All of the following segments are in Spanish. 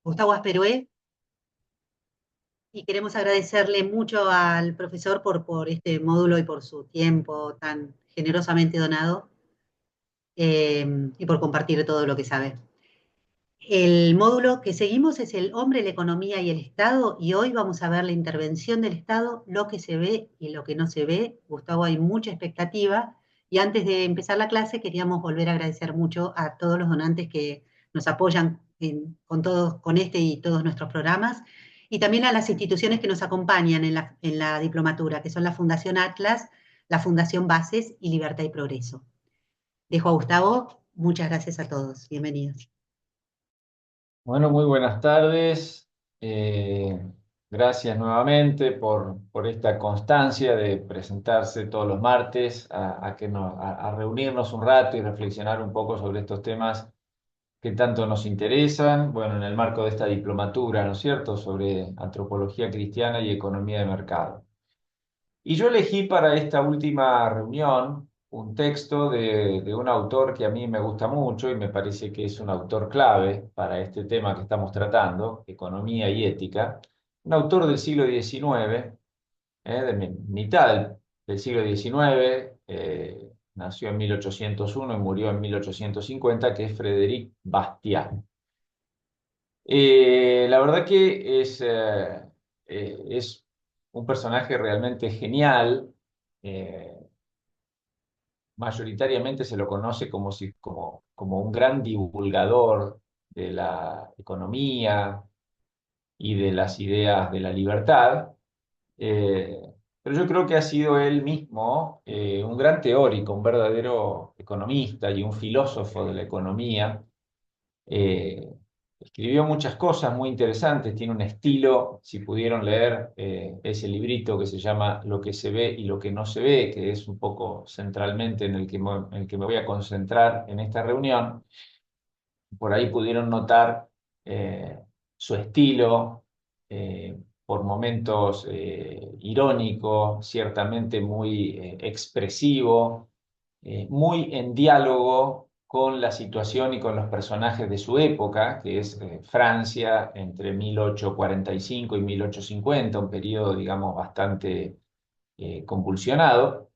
Gustavo Asperué, y queremos agradecerle mucho al profesor por este módulo y por su tiempo tan generosamente donado, y por compartir todo lo que sabe. El módulo que seguimos es el hombre, la economía y el Estado, y hoy vamos a ver la intervención del Estado, lo que se ve y lo que no se ve. Gustavo, hay mucha expectativa, y antes de empezar la clase queríamos volver a agradecer mucho a todos los donantes que nos apoyan con este y todos nuestros programas, y también a las instituciones que nos acompañan en la diplomatura, que son la Fundación Atlas, la Fundación Bases y Libertad y Progreso. Dejo a Gustavo. Muchas gracias a todos. Bienvenidos. Bueno, muy buenas tardes. Eh, Gracias nuevamente por esta constancia de presentarse todos los martes a reunirnos un rato y reflexionar un poco sobre estos temas que tanto nos interesan, bueno, en el marco de esta diplomatura, ¿no es cierto?, sobre antropología cristiana y economía de mercado. Y yo elegí para esta última reunión un texto de un autor que a mí me gusta mucho y me parece que es un autor clave para este tema que estamos tratando, economía y ética, un autor del siglo XIX, de mitad del siglo XIX, nació en 1801 y murió en 1850, que es Frédéric Bastiat. La verdad que es un personaje realmente genial. eh, Mayoritariamente se lo conoce como un gran divulgador de la economía y de las ideas de la libertad, eh, pero yo creo que ha sido él mismo un gran teórico, un verdadero economista y un filósofo de la economía. Eh, Escribió muchas cosas muy interesantes, tiene un estilo, si pudieron leer ese librito que se llama Lo que se ve y lo que no se ve, que es un poco centralmente en el que me voy a concentrar en esta reunión. Por ahí pudieron notar su estilo, por momentos irónico, ciertamente muy expresivo, muy en diálogo con la situación y con los personajes de su época, que es Francia entre 1845 y 1850, un periodo, digamos, bastante convulsionado,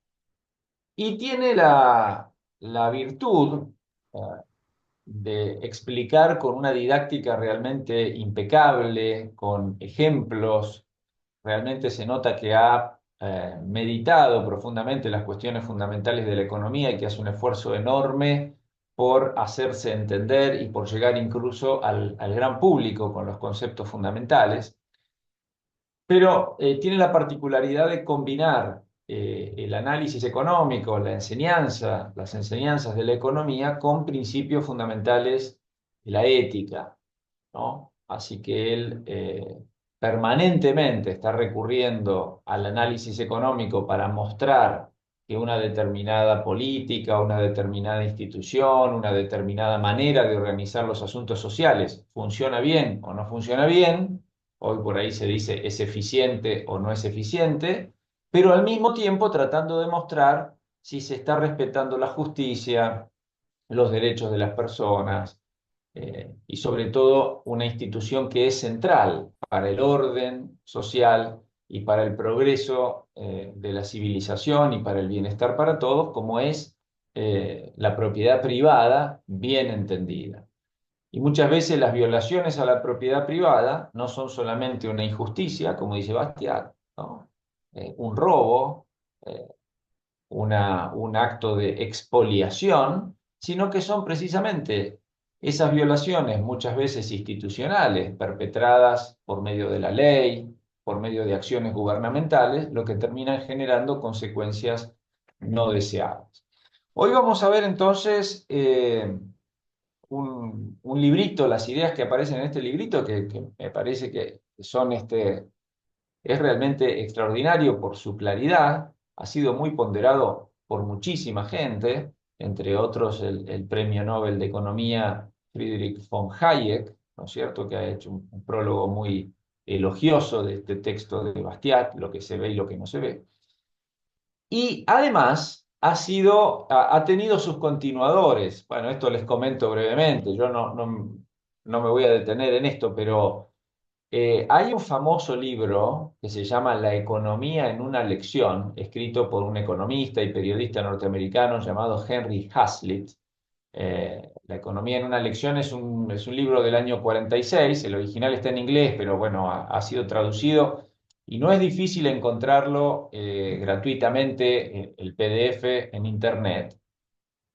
y tiene la virtud eh, de explicar con una didáctica realmente impecable, con ejemplos. Realmente se nota que ha meditado profundamente las cuestiones fundamentales de la economía y que hace un esfuerzo enorme por hacerse entender y por llegar incluso al gran público con los conceptos fundamentales. Pero tiene la particularidad de combinar el análisis económico, las enseñanzas de la economía con principios fundamentales de la ética, ¿no? Así que él permanentemente está recurriendo al análisis económico para mostrar que una determinada política, una determinada institución, una determinada manera de organizar los asuntos sociales funciona bien o no funciona bien. Hoy por ahí se dice es eficiente o no es eficiente, pero al mismo tiempo tratando de mostrar si se está respetando la justicia, los derechos de las personas, y sobre todo una institución que es central para el orden social y para el progreso de la civilización y para el bienestar para todos, como es la propiedad privada bien entendida. Y muchas veces las violaciones a la propiedad privada no son solamente una injusticia, como dice Bastiat, ¿no? Un robo, eh, un acto de expoliación, sino que son precisamente esas violaciones, muchas veces institucionales, perpetradas por medio de la ley, por medio de acciones gubernamentales, lo que terminan generando consecuencias no deseadas. Hoy vamos a ver entonces un librito, las ideas que aparecen en este librito, que me parece que son es realmente extraordinario por su claridad, ha sido muy ponderado por muchísima gente, entre otros el Premio Nobel de Economía Friedrich von Hayek, ¿no es cierto?, que ha hecho un prólogo muy elogioso de este texto de Bastiat, lo que se ve y lo que no se ve. Y además ha tenido sus continuadores. Bueno, esto les comento brevemente. Yo no me voy a detener en esto, pero hay un famoso libro que se llama La economía en una lección, escrito por un economista y periodista norteamericano llamado Henry Hazlitt. La economía en una lección es un libro del año 46, el original está en inglés, pero bueno, ha sido traducido y no es difícil encontrarlo gratuitamente, el PDF en Internet,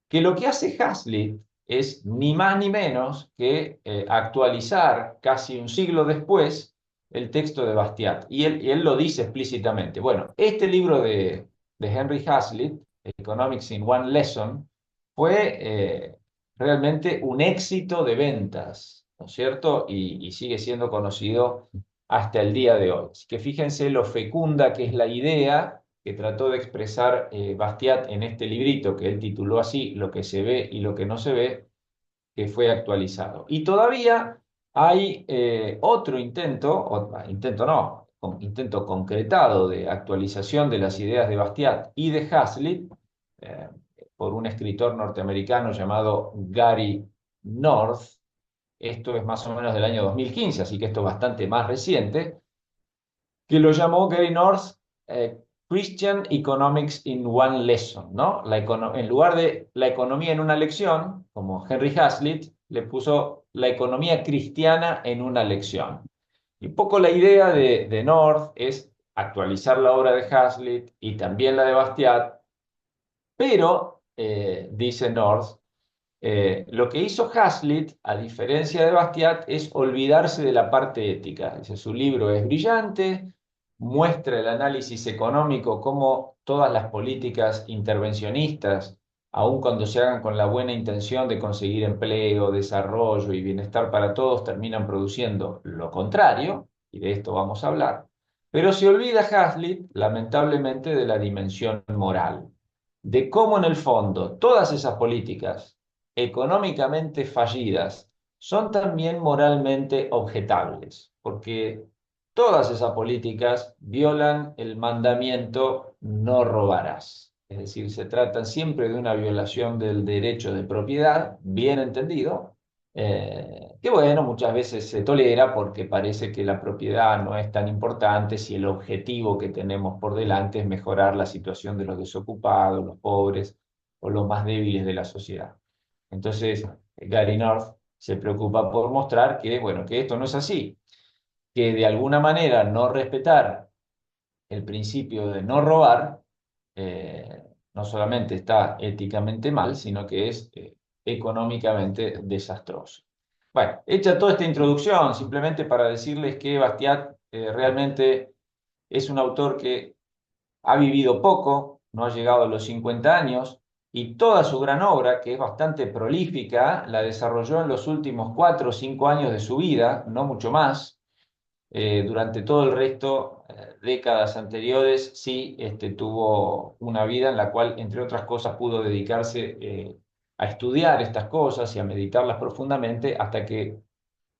que lo que hace Hazlitt es ni más ni menos que actualizar casi un siglo después el texto de Bastiat. Y él lo dice explícitamente. Bueno, este libro de Henry Hazlitt, Economics in One Lesson, fue realmente un éxito de ventas, ¿no es cierto? Y sigue siendo conocido hasta el día de hoy. Así que fíjense lo fecunda que es la idea que trató de expresar Bastiat en este librito que él tituló así, Lo que se ve y lo que no se ve, que fue actualizado. Y todavía hay otro intento, intento no, intento concretado de actualización de las ideas de Bastiat y de Hazlitt eh, por un escritor norteamericano llamado Gary North. Esto es más o menos del año 2015, así que esto es bastante más reciente, que lo llamó Gary North eh, Christian Economics in One Lesson, ¿no? En lugar de la economía en una lección, como Henry Hazlitt, le puso la economía cristiana en una lección. Y un poco la idea de North es actualizar la obra de Hazlitt y también la de Bastiat, pero, dice North, lo que hizo Hazlitt, a diferencia de Bastiat, es olvidarse de la parte ética. Dice, su libro es brillante, muestra el análisis económico, cómo todas las políticas intervencionistas, aun cuando se hagan con la buena intención de conseguir empleo, desarrollo y bienestar para todos, terminan produciendo lo contrario, y de esto vamos a hablar. Pero se olvida Hazlitt, lamentablemente, de la dimensión moral, de cómo en el fondo todas esas políticas económicamente fallidas son también moralmente objetables, porque todas esas políticas violan el mandamiento no robarás. Es decir, se trata siempre de una violación del derecho de propiedad, bien entendido, que bueno, muchas veces se tolera porque parece que la propiedad no es tan importante si el objetivo que tenemos por delante es mejorar la situación de los desocupados, los pobres o los más débiles de la sociedad. Entonces, Gary North se preocupa por mostrar que, bueno, que esto no es así, que de alguna manera no respetar el principio de no robar no solamente está éticamente mal, sino que es económicamente desastroso. Bueno, hecha toda esta introducción, simplemente para decirles que Bastiat realmente es un autor que ha vivido poco, no ha llegado a los 50 años, y toda su gran obra, que es bastante prolífica, la desarrolló en los últimos 4 o 5 años de su vida, no mucho más. Durante todo el resto, décadas anteriores, sí tuvo una vida en la cual, entre otras cosas, pudo dedicarse a estudiar estas cosas y a meditarlas profundamente hasta que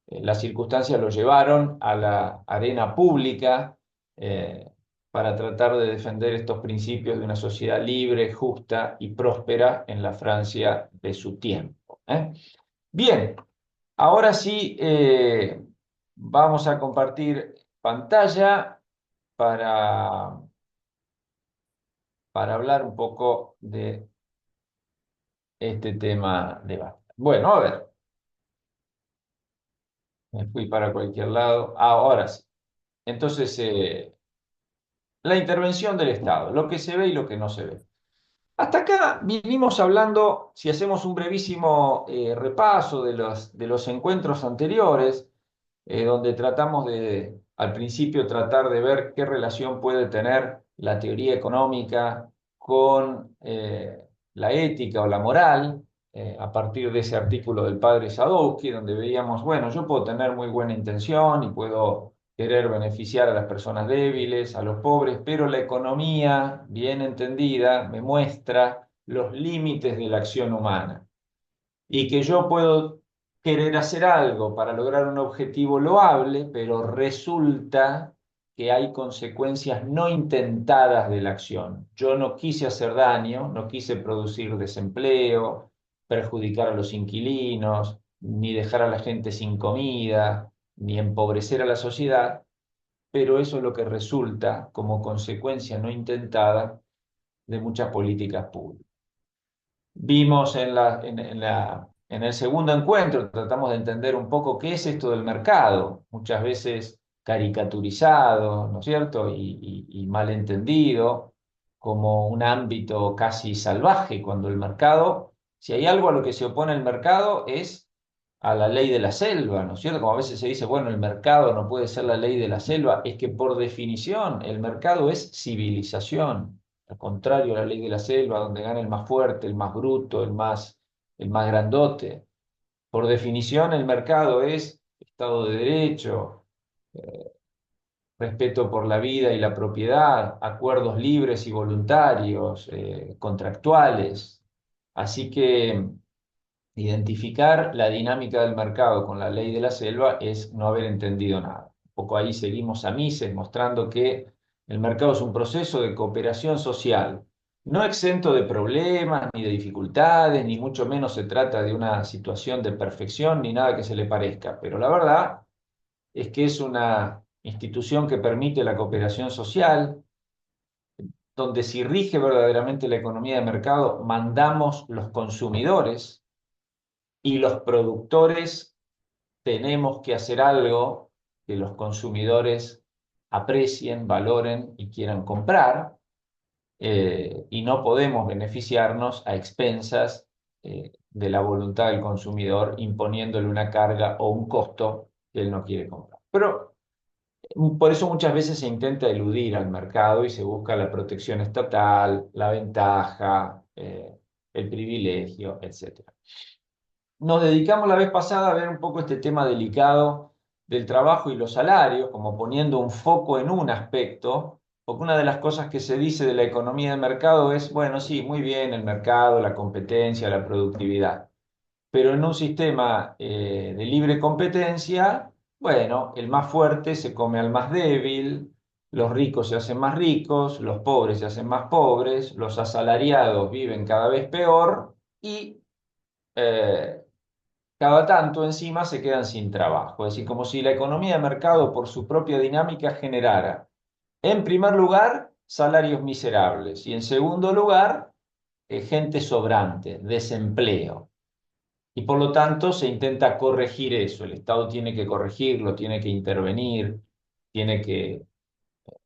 las circunstancias lo llevaron a la arena pública eh, para tratar de defender estos principios de una sociedad libre, justa y próspera en la Francia de su tiempo. Bien, ahora sí vamos a compartir pantalla para, para hablar un poco de este tema de Basta. Bueno, a ver, me fui para cualquier lado. Ahora sí. Entonces, la intervención del Estado, lo que se ve y lo que no se ve. Hasta acá vinimos hablando, si hacemos un brevísimo repaso de los encuentros anteriores, donde tratamos de, al principio, tratar de ver qué relación puede tener la teoría económica con la ética o la moral, a partir de ese artículo del padre Sadowski, donde veíamos, bueno, yo puedo tener muy buena intención y puedo querer beneficiar a las personas débiles, a los pobres, pero la economía, bien entendida, me muestra los límites de la acción humana y que yo puedo querer hacer algo para lograr un objetivo loable, pero resulta que hay consecuencias no intentadas de la acción. Yo no quise hacer daño, no quise producir desempleo, perjudicar a los inquilinos, ni dejar a la gente sin comida, ni empobrecer a la sociedad, pero eso es lo que resulta como consecuencia no intentada de muchas políticas públicas. Vimos en el segundo encuentro, tratamos de entender un poco qué es esto del mercado, muchas veces caricaturizado, ¿no es cierto? Y mal entendido, como un ámbito casi salvaje, cuando el mercado, si hay algo a lo que se opone el mercado, es a la ley de la selva, ¿no es cierto? Como a veces se dice, bueno, el mercado no puede ser la ley de la selva, es que por definición el mercado es civilización. Al contrario a la ley de la selva, donde gana el más fuerte, el más bruto, el más grandote. Por definición, el mercado es Estado de Derecho, eh, respeto por la vida y la propiedad, acuerdos libres y voluntarios, contractuales. Así que identificar la dinámica del mercado con la ley de la selva es no haber entendido nada. Un poco ahí seguimos a mises mostrando que el mercado es un proceso de cooperación social, no exento de problemas ni de dificultades, ni mucho menos se trata de una situación de perfección ni nada que se le parezca, pero la verdad es que es una institución que permite la cooperación social, donde si rige verdaderamente la economía de mercado, mandamos los consumidores y los productores tenemos que hacer algo que los consumidores aprecien, valoren y quieran comprar, y no podemos beneficiarnos a expensas de la voluntad del consumidor imponiéndole una carga o un costo que él no quiere comprar. Pero por eso muchas veces se intenta eludir al mercado y se busca la protección estatal, la ventaja, el privilegio, etc. Nos dedicamos la vez pasada a ver un poco este tema delicado del trabajo y los salarios, como poniendo un foco en un aspecto, porque una de las cosas que se dice de la economía de mercado es, bueno, sí, muy bien el mercado, la competencia, la productividad, pero en un sistema de libre competencia, bueno, el más fuerte se come al más débil, los ricos se hacen más ricos, los pobres se hacen más pobres, los asalariados viven cada vez peor y eh, cada tanto encima se quedan sin trabajo. Es decir, como si la economía de mercado por su propia dinámica generara, en primer lugar, salarios miserables y en segundo lugar, gente sobrante, desempleo. Y por lo tanto se intenta corregir eso. El Estado tiene que corregirlo, tiene que intervenir, tiene que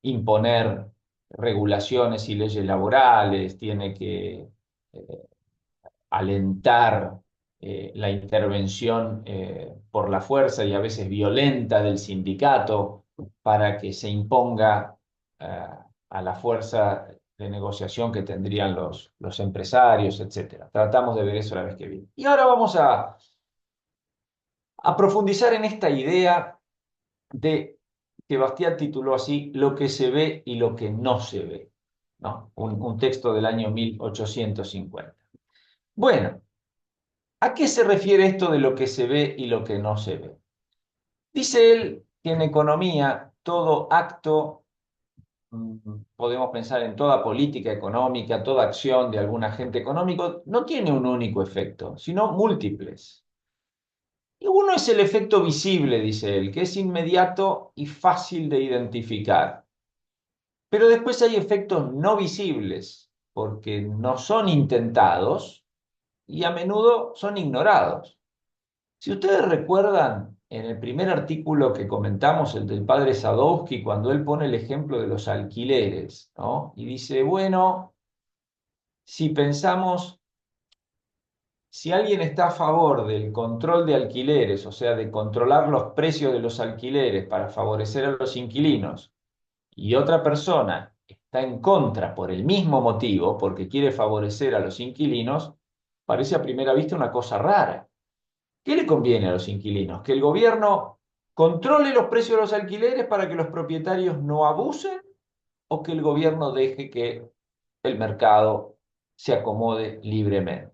imponer regulaciones y leyes laborales, tiene que alentar la intervención por la fuerza y a veces violenta del sindicato para que se imponga a la fuerza de negociación que tendrían los empresarios, etcétera. Tratamos de ver eso la vez que viene. Y ahora vamos a profundizar en esta idea de que Bastiat tituló así Lo que se ve y lo que no se ve, ¿no? Un texto del año 1850. Bueno, ¿a qué se refiere esto de lo que se ve y lo que no se ve? Dice él que en economía todo acto, podemos pensar en toda política económica, toda acción de algún agente económico, no tiene un único efecto, sino múltiples. Y uno es el efecto visible, dice él, que es inmediato y fácil de identificar. Pero después hay efectos no visibles, porque no son intentados y a menudo son ignorados. Si ustedes recuerdan, en el primer artículo que comentamos, el del padre Sadowski, cuando él pone el ejemplo de los alquileres, ¿no? Y dice, bueno, si pensamos, si alguien está a favor del control de alquileres, o sea, de controlar los precios de los alquileres para favorecer a los inquilinos, y otra persona está en contra por el mismo motivo, porque quiere favorecer a los inquilinos, parece a primera vista una cosa rara. ¿Qué le conviene a los inquilinos? ¿Que el gobierno controle los precios de los alquileres para que los propietarios no abusen o que el gobierno deje que el mercado se acomode libremente?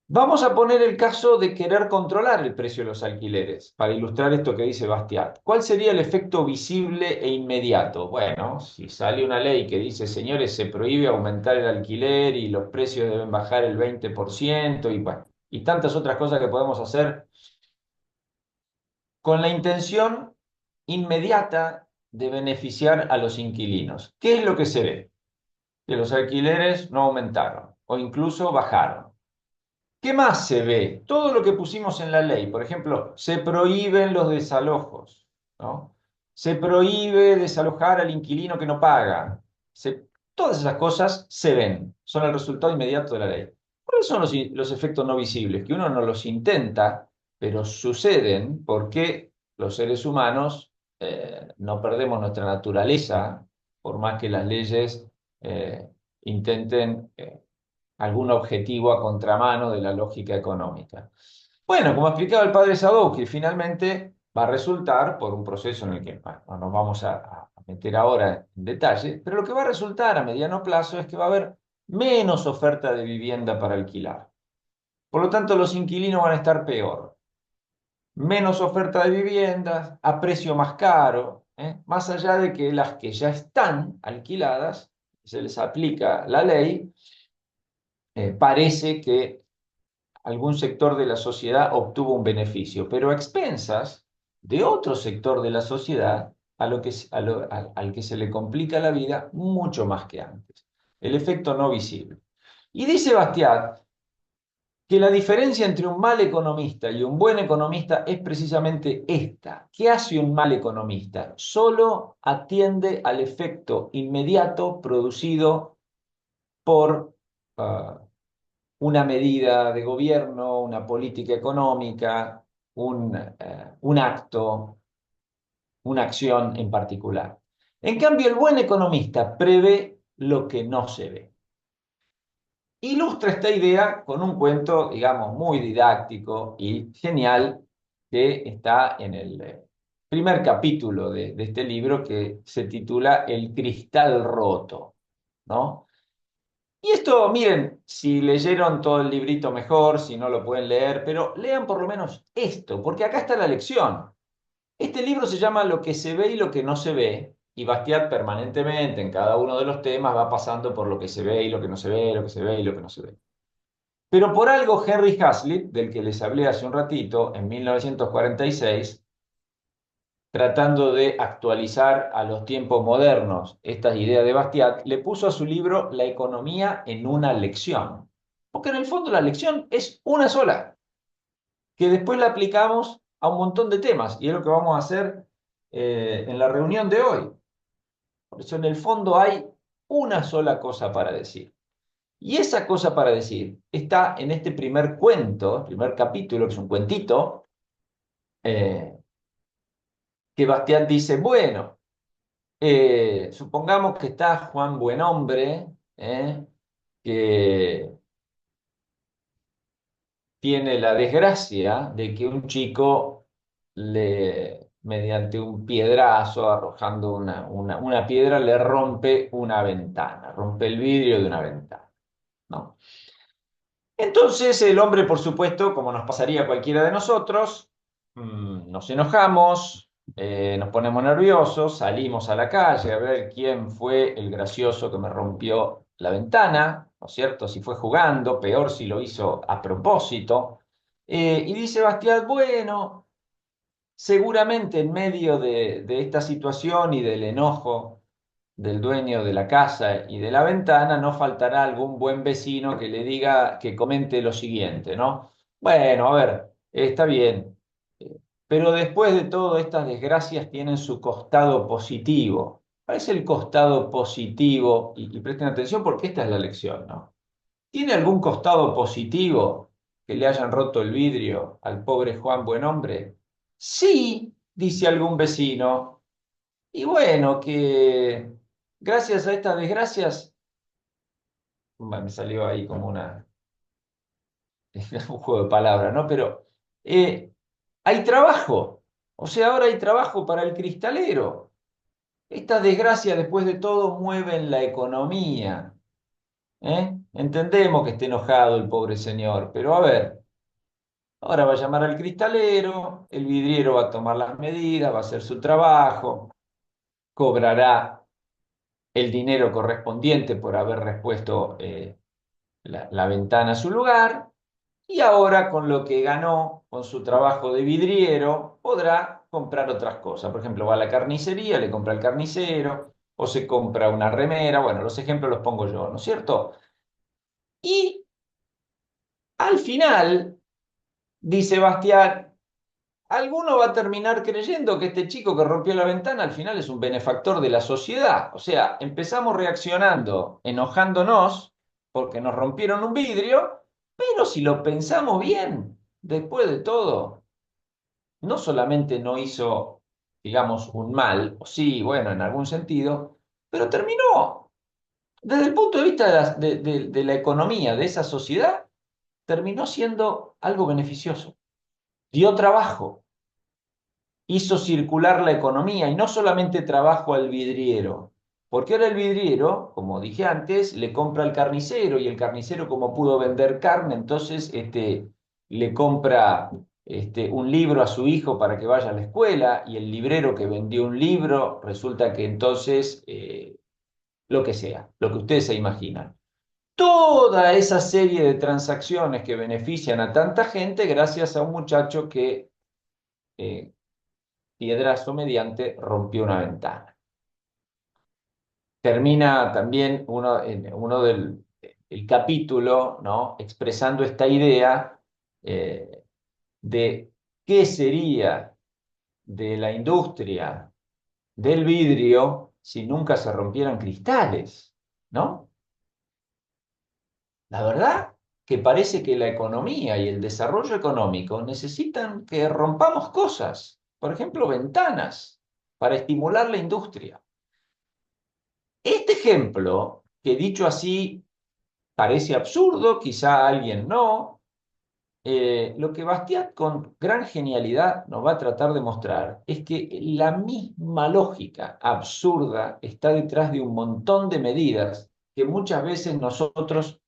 Vamos a poner el caso de querer controlar el precio de los alquileres para ilustrar esto que dice Bastiat. ¿Cuál sería el efecto visible e inmediato? Bueno, si sale una ley que dice, señores, se prohíbe aumentar el alquiler y los precios deben bajar el 20% y bueno. y tantas otras cosas que podemos hacer con la intención inmediata de beneficiar a los inquilinos. ¿Qué es lo que se ve? Que los alquileres no aumentaron o incluso bajaron. ¿Qué más se ve? Todo lo que pusimos en la ley. Por ejemplo, se prohíben los desalojos, ¿no? Se prohíbe desalojar al inquilino que no paga. Todas esas cosas se ven, son el resultado inmediato de la ley. ¿Cuáles son los efectos no visibles? Que uno no los intenta, pero suceden porque los seres humanos no perdemos nuestra naturaleza, por más que las leyes intenten algún objetivo a contramano de la lógica económica. Bueno, como explicaba el padre Sadowski, finalmente va a resultar, por un proceso en el que bueno, no nos vamos a meter ahora en detalle, pero lo que va a resultar a mediano plazo es que va a haber menos oferta de vivienda para alquilar. Por lo tanto, los inquilinos van a estar peor. Menos oferta de viviendas, a precio más caro, más allá de que las que ya están alquiladas, se les aplica la ley, parece que algún sector de la sociedad obtuvo un beneficio, pero a expensas de otro sector de la sociedad al que se le complica la vida mucho más que antes. El efecto no visible. Y dice Bastiat que la diferencia entre un mal economista y un buen economista es precisamente esta. ¿Qué hace un mal economista? Solo atiende al efecto inmediato producido por una medida de gobierno, una política económica, un acto, una acción en particular. En cambio, el buen economista prevé lo que no se ve. Ilustra esta idea con un cuento, digamos, muy didáctico y genial que está en el primer capítulo de este libro que se titula El cristal roto, ¿no? Y esto, miren, si leyeron todo el librito mejor, si no lo pueden leer, pero lean por lo menos esto, porque acá está la lección. Este libro se llama Lo que se ve y lo que no se ve, y Bastiat permanentemente en cada uno de los temas va pasando por lo que se ve y lo que no se ve, lo que se ve y lo que no se ve. Pero por algo Henry Hazlitt, del que les hablé hace un ratito, en 1946, tratando de actualizar a los tiempos modernos estas ideas de Bastiat, le puso a su libro La economía en una lección. Porque en el fondo la lección es una sola, que después la aplicamos a un montón de temas, y es lo que vamos a hacer en la reunión de hoy. Por eso en el fondo hay una sola cosa para decir. Y esa cosa para decir está en este primer cuento, primer capítulo, que es un cuentito, eh, que Bastiat dice, bueno, supongamos que está Juan Buenhombre, que tiene la desgracia de que un chico mediante un piedrazo, arrojando una piedra, le rompe una ventana, rompe el vidrio de una ventana, ¿no? Entonces el hombre, por supuesto, como nos pasaría a cualquiera de nosotros, nos enojamos, nos ponemos nerviosos, salimos a la calle a ver quién fue el gracioso que me rompió la ventana, ¿no es cierto? Si fue jugando, peor si lo hizo a propósito. Y dice Bastián, bueno, seguramente en medio de esta situación y del enojo del dueño de la casa y de la ventana, no faltará algún buen vecino que le diga, que comente lo siguiente, ¿no? Bueno, a ver, está bien, pero después de todo, estas desgracias tienen su costado positivo. ¿Cuál es el costado positivo? Y presten atención porque esta es la lección, ¿no? ¿Tiene algún costado positivo que le hayan roto el vidrio al pobre Juan Buenhombre? Sí, dice algún vecino. Y bueno, que gracias a estas desgracias, bueno, me salió ahí como un juego de palabras, ¿no? Pero hay trabajo. O sea, ahora hay trabajo para el cristalero. Estas desgracias, después de todo, mueven la economía. Entendemos que esté enojado el pobre señor, pero a ver, ahora va a llamar al cristalero, el vidriero va a tomar las medidas, va a hacer su trabajo, cobrará el dinero correspondiente por haber repuesto la ventana a su lugar, y ahora con lo que ganó con su trabajo de vidriero podrá comprar otras cosas. Por ejemplo, va a la carnicería, le compra al carnicero o se compra una remera. Bueno, los ejemplos los pongo yo, ¿no es cierto? Y al final, dice Bastián, alguno va a terminar creyendo que este chico que rompió la ventana al final es un benefactor de la sociedad. O sea, empezamos reaccionando, enojándonos porque nos rompieron un vidrio, pero si lo pensamos bien, después de todo, no solamente no hizo, digamos, un mal, o sí, bueno, en algún sentido, pero terminó, desde el punto de vista de la economía de esa sociedad, terminó siendo algo beneficioso. Dio trabajo, hizo circular la economía y no solamente trabajo al vidriero, porque ahora el vidriero, como dije antes, le compra al carnicero y el carnicero como pudo vender carne, entonces le compra un libro a su hijo para que vaya a la escuela y el librero que vendió un libro resulta que entonces lo que sea, lo que ustedes se imaginan. Toda esa serie de transacciones que benefician a tanta gente gracias a un muchacho que eh, piedrazo mediante, rompió una ventana. Termina también uno del el capítulo, ¿no? Expresando esta idea eh, de qué sería de la industria del vidrio si nunca se rompieran cristales, ¿no? La verdad que parece que la economía y el desarrollo económico necesitan que rompamos cosas, por ejemplo, ventanas, para estimular la industria. Este ejemplo, que dicho así parece absurdo, quizá a alguien no, lo que Bastiat con gran genialidad nos va a tratar de mostrar es que la misma lógica absurda está detrás de un montón de medidas que muchas veces nosotros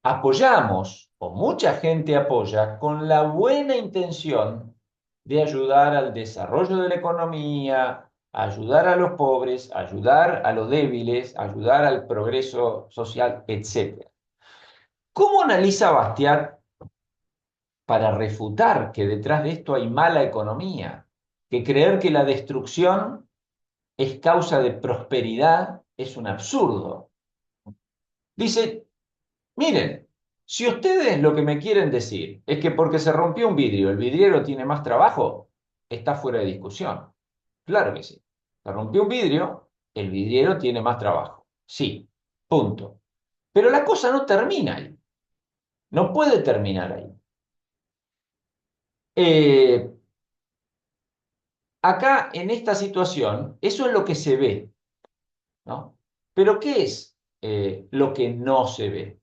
apoyamos o mucha gente apoya con la buena intención de ayudar al desarrollo de la economía, ayudar a los pobres, ayudar a los débiles, ayudar al progreso social, etc. ¿Cómo analiza Bastiat para refutar que detrás de esto hay mala economía? Que creer que la destrucción es causa de prosperidad es un absurdo. Dice, miren, si ustedes lo que me quieren decir es que porque se rompió un vidrio, el vidriero tiene más trabajo, está fuera de discusión. Claro que sí. Se rompió un vidrio, el vidriero tiene más trabajo. Sí, punto. Pero la cosa no termina ahí. No puede terminar ahí. Eh, Acá, en esta situación, eso es lo que se ve, ¿no? Pero ¿qué es lo que no se ve?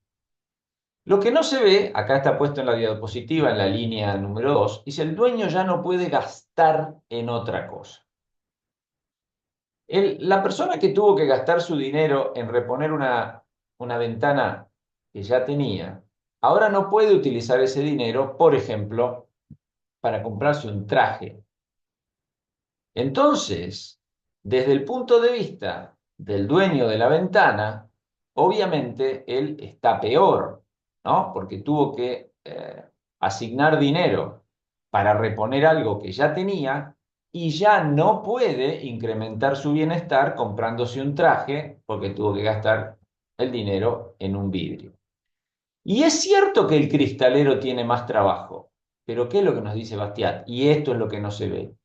Lo que no se ve, acá está puesto en la diapositiva, en la línea número 2, dice el dueño ya no puede gastar en otra cosa. La persona que tuvo que gastar su dinero en reponer una ventana que ya tenía, ahora no puede utilizar ese dinero, por ejemplo, para comprarse un traje. Entonces, desde el punto de vista del dueño de la ventana, obviamente él está peor, ¿no? Porque tuvo que asignar dinero para reponer algo que ya tenía y ya no puede incrementar su bienestar comprándose un traje porque tuvo que gastar el dinero en un vidrio. Y es cierto que el cristalero tiene más trabajo, pero ¿qué es lo que nos dice Bastiat? Y esto es lo que no se ve,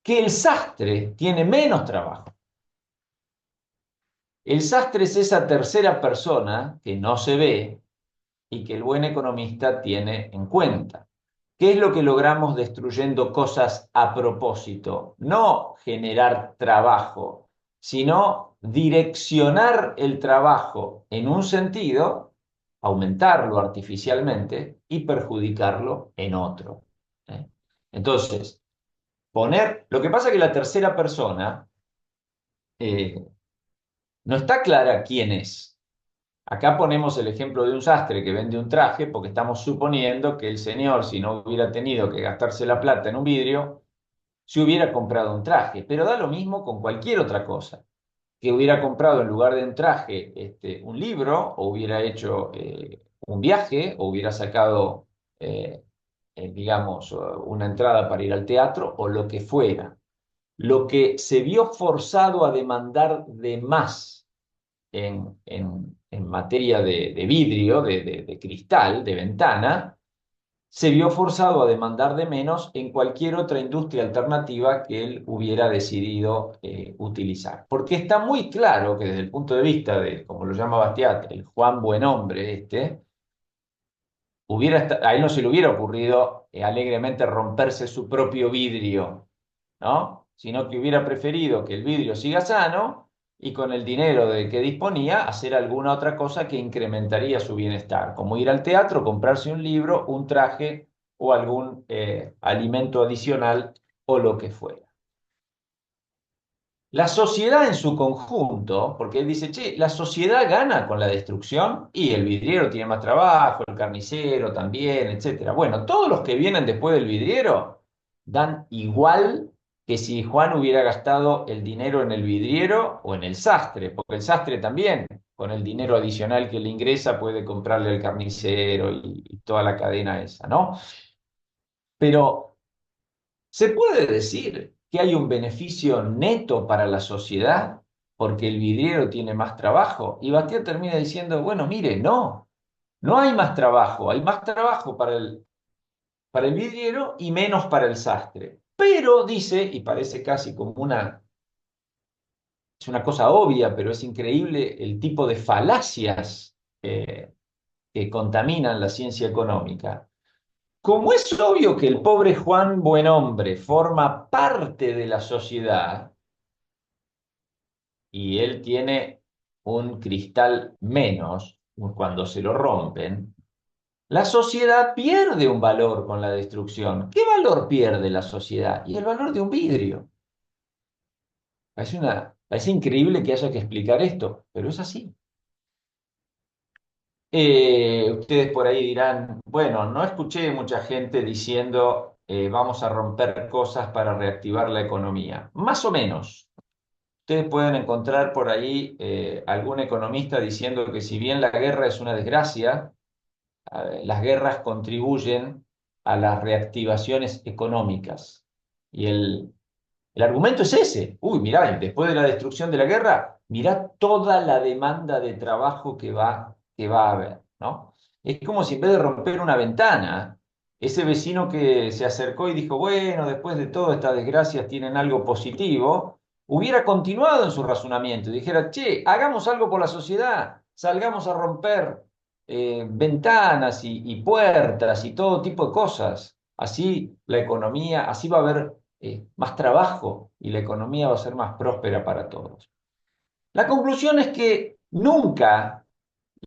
que el sastre tiene menos trabajo. El sastre es esa tercera persona que no se ve y que el buen economista tiene en cuenta. ¿Qué es lo que logramos destruyendo cosas a propósito? No generar trabajo, sino direccionar el trabajo en un sentido, aumentarlo artificialmente y perjudicarlo en otro. ¿Eh? Entonces, lo que pasa es que la tercera persona eh, no está clara quién es. Acá ponemos el ejemplo de un sastre que vende un traje porque estamos suponiendo que el señor, si no hubiera tenido que gastarse la plata en un vidrio, se hubiera comprado un traje. Pero da lo mismo con cualquier otra cosa. Que hubiera comprado en lugar de un traje un libro o hubiera hecho un viaje o hubiera sacado, eh, digamos, una entrada para ir al teatro o lo que fuera. Lo que se vio forzado a demandar de más en materia de vidrio, de cristal, de ventana, se vio forzado a demandar de menos en cualquier otra industria alternativa que él hubiera decidido utilizar. Porque está muy claro que desde el punto de vista de, como lo llama Bastiat, el Juan Buen Hombre este, a él no se le hubiera ocurrido alegremente romperse su propio vidrio, ¿no? Sino que hubiera preferido que el vidrio siga sano y con el dinero de que disponía hacer alguna otra cosa que incrementaría su bienestar, como ir al teatro, comprarse un libro, un traje o algún alimento adicional o lo que fuera. La sociedad en su conjunto, porque él dice, che, la sociedad gana con la destrucción y el vidriero tiene más trabajo, el carnicero también, etcétera. Bueno, todos los que vienen después del vidriero dan igual que si Juan hubiera gastado el dinero en el vidriero o en el sastre, porque el sastre también, con el dinero adicional que le ingresa, puede comprarle al carnicero y toda la cadena esa, ¿no? Pero ¿se puede decir que hay un beneficio neto para la sociedad porque el vidriero tiene más trabajo? Y Bastiat termina diciendo, bueno, mire, no, no hay más trabajo, hay más trabajo para el vidriero y menos para el sastre. Pero dice, y parece casi como es una cosa obvia, pero es increíble el tipo de falacias que contaminan la ciencia económica. Como es obvio que el pobre Juan Buenhombre forma parte de la sociedad y él tiene un cristal menos cuando se lo rompen, la sociedad pierde un valor con la destrucción. ¿Qué valor pierde la sociedad? Y el valor de un vidrio. Parece increíble que haya que explicar esto, pero es así. Ustedes por ahí dirán, bueno, no escuché mucha gente diciendo vamos a romper cosas para reactivar la economía. Más o menos. Ustedes pueden encontrar por ahí algún economista diciendo que si bien la guerra es una desgracia, las guerras contribuyen a las reactivaciones económicas. Y el argumento es ese. Uy, mirá, después de la destrucción de la guerra, mirá toda la demanda de trabajo que va a haber, ¿no? Es como si en vez de romper una ventana, ese vecino que se acercó y dijo, bueno, después de todas estas desgracias tienen algo positivo, hubiera continuado en su razonamiento y dijera, che, hagamos algo por la sociedad, salgamos a romper ventanas y puertas y todo tipo de cosas. Así la economía, así va a haber más trabajo y la economía va a ser más próspera para todos. La conclusión es que nunca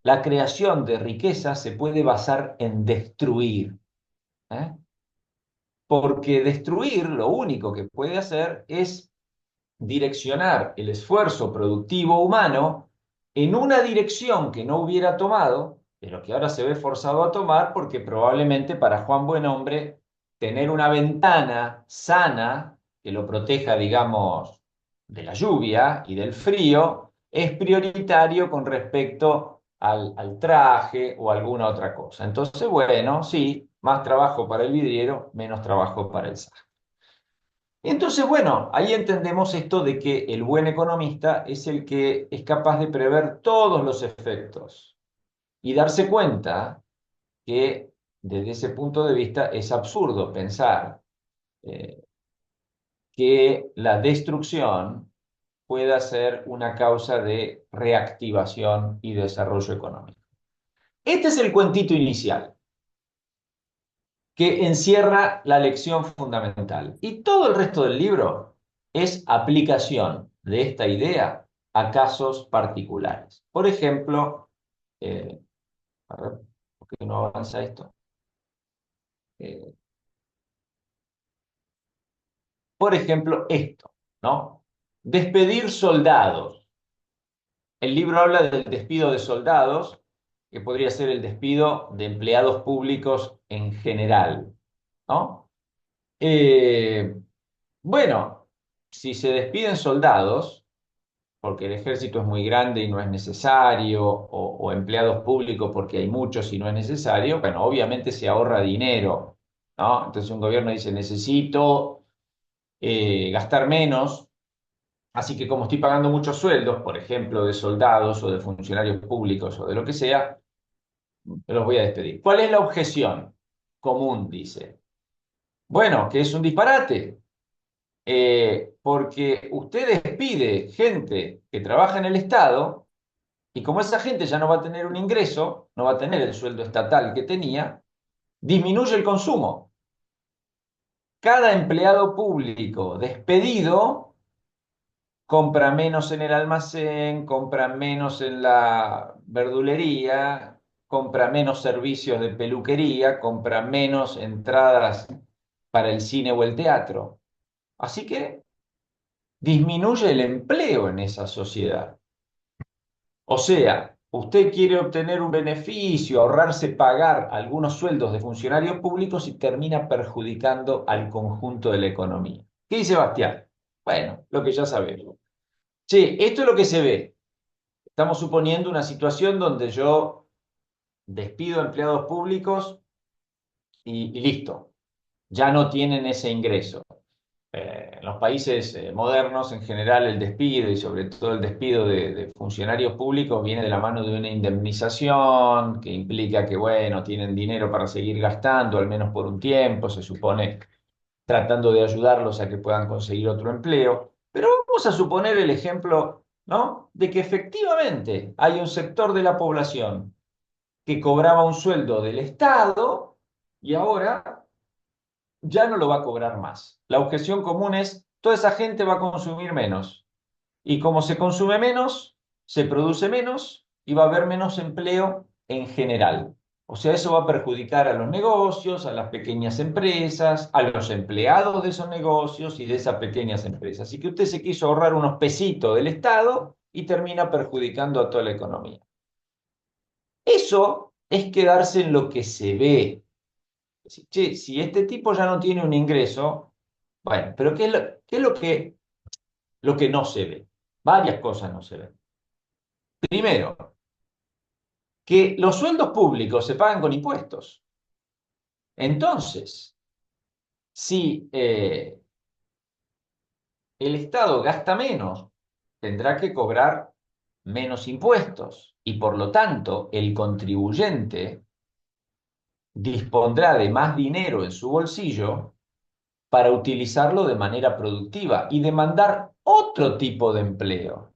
la creación de riqueza se puede basar en destruir, ¿eh? Porque destruir lo único que puede hacer es direccionar el esfuerzo productivo humano en una dirección que no hubiera tomado, pero que ahora se ve forzado a tomar porque probablemente para Juan Buenhombre tener una ventana sana que lo proteja, digamos, de la lluvia y del frío es prioritario con respecto al traje o alguna otra cosa. Entonces, bueno, sí, más trabajo para el vidriero, menos trabajo para el saco. Entonces, bueno, ahí entendemos esto de que el buen economista es el que es capaz de prever todos los efectos y darse cuenta que desde ese punto de vista es absurdo pensar eh, que la destrucción pueda ser una causa de reactivación y desarrollo económico. Este es el cuentito inicial que encierra la lección fundamental. Y todo el resto del libro es aplicación de esta idea a casos particulares. Por ejemplo, eh, a ver, ¿por qué no avanza esto? Eh, por ejemplo, esto, ¿no? Despedir soldados. El libro habla del despido de soldados, que podría ser el despido de empleados públicos en general, ¿no? Eh, Bueno, si se despiden soldados, porque el ejército es muy grande y no es necesario, o empleados públicos porque hay muchos y no es necesario, bueno, obviamente se ahorra dinero, ¿no? Entonces un gobierno dice, necesito gastar menos, así que como estoy pagando muchos sueldos, por ejemplo, de soldados o de funcionarios públicos o de lo que sea, los voy a despedir. ¿Cuál es la objeción común? Dice. Bueno, que es un disparate, porque usted despide gente que trabaja en el Estado y como esa gente ya no va a tener un ingreso, no va a tener el sueldo estatal que tenía, disminuye el consumo. Cada empleado público despedido compra menos en el almacén, compra menos en la verdulería, compra menos servicios de peluquería, compra menos entradas para el cine o el teatro. Así que disminuye el empleo en esa sociedad. O sea, usted quiere obtener un beneficio, ahorrarse pagar algunos sueldos de funcionarios públicos y termina perjudicando al conjunto de la economía. ¿Qué dice Bastián? Bueno, lo que ya sabemos. Sí, esto es lo que se ve. Estamos suponiendo una situación donde yo despido empleados públicos y listo, ya no tienen ese ingreso. En los países modernos, en general, el despido y sobre todo el despido de funcionarios públicos viene de la mano de una indemnización que implica que, bueno, tienen dinero para seguir gastando, al menos por un tiempo, se supone, tratando de ayudarlos a que puedan conseguir otro empleo. Pero vamos a suponer el ejemplo, ¿no? De que efectivamente hay un sector de la población que cobraba un sueldo del Estado y ahora ya no lo va a cobrar más. La objeción común es, toda esa gente va a consumir menos. Y como se consume menos, se produce menos y va a haber menos empleo en general. O sea, eso va a perjudicar a los negocios, a las pequeñas empresas, a los empleados de esos negocios y de esas pequeñas empresas. Así que usted se quiso ahorrar unos pesitos del Estado y termina perjudicando a toda la economía. Eso es quedarse en lo que se ve. Che, si este tipo ya no tiene un ingreso, bueno, pero qué es lo que no se ve? Varias cosas no se ven. Primero, que los sueldos públicos se pagan con impuestos. Entonces, si el Estado gasta menos, tendrá que cobrar menos impuestos y por lo tanto el contribuyente dispondrá de más dinero en su bolsillo para utilizarlo de manera productiva y demandar otro tipo de empleo,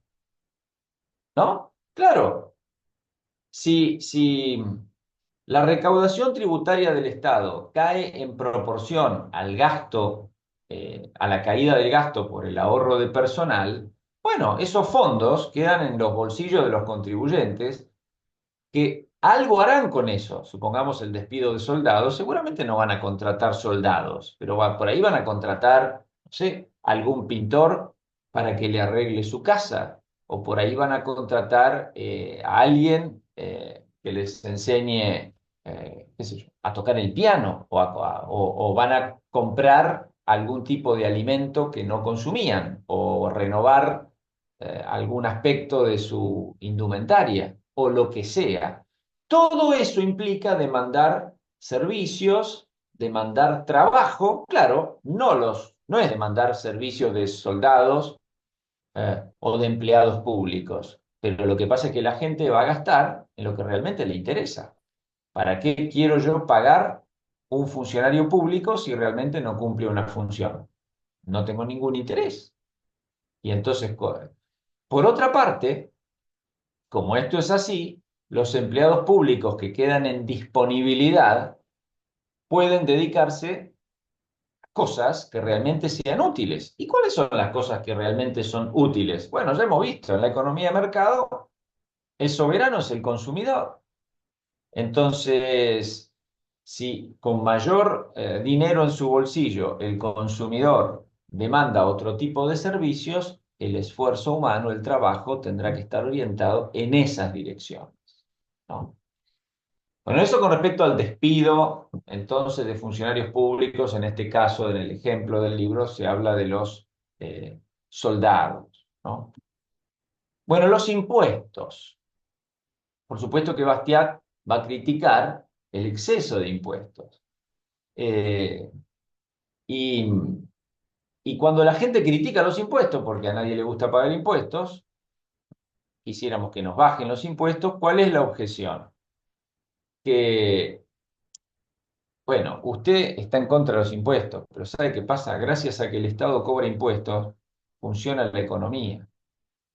¿no? Claro, si la recaudación tributaria del Estado cae en proporción al gasto, a la caída del gasto por el ahorro de personal, bueno, esos fondos quedan en los bolsillos de los contribuyentes que algo harán con eso. Supongamos el despido de soldados, seguramente no van a contratar soldados, pero por ahí van a contratar, no sé, algún pintor para que le arregle su casa, o por ahí van a contratar a alguien que les enseñe, qué sé yo, a tocar el piano, o van a comprar algún tipo de alimento que no consumían, o renovar algún aspecto de su indumentaria o lo que sea. Todo eso implica demandar servicios, demandar trabajo, claro, no es demandar servicios de soldados o de empleados públicos, pero lo que pasa es que la gente va a gastar en lo que realmente le interesa. ¿Para qué quiero yo pagar un funcionario público si realmente no cumple una función? No tengo ningún interés. Y entonces, por otra parte, como esto es así, los empleados públicos que quedan en disponibilidad pueden dedicarse a cosas que realmente sean útiles. ¿Y cuáles son las cosas que realmente son útiles? Bueno, ya hemos visto, en la economía de mercado, el soberano es el consumidor. Entonces, si con mayor dinero en su bolsillo el consumidor demanda otro tipo de servicios, el esfuerzo humano, el trabajo, tendrá que estar orientado en esas direcciones, ¿no? Bueno, eso con respecto al despido, entonces, de funcionarios públicos, en este caso, en el ejemplo del libro, se habla de los soldados, ¿no? Bueno, los impuestos. Por supuesto que Bastiat va a criticar el exceso de impuestos. Eh, y, y cuando la gente critica los impuestos, porque a nadie le gusta pagar impuestos, quisiéramos que nos bajen los impuestos, ¿cuál es la objeción? Que, bueno, usted está en contra de los impuestos, pero ¿sabe qué pasa? Gracias a que el Estado cobra impuestos, funciona la economía.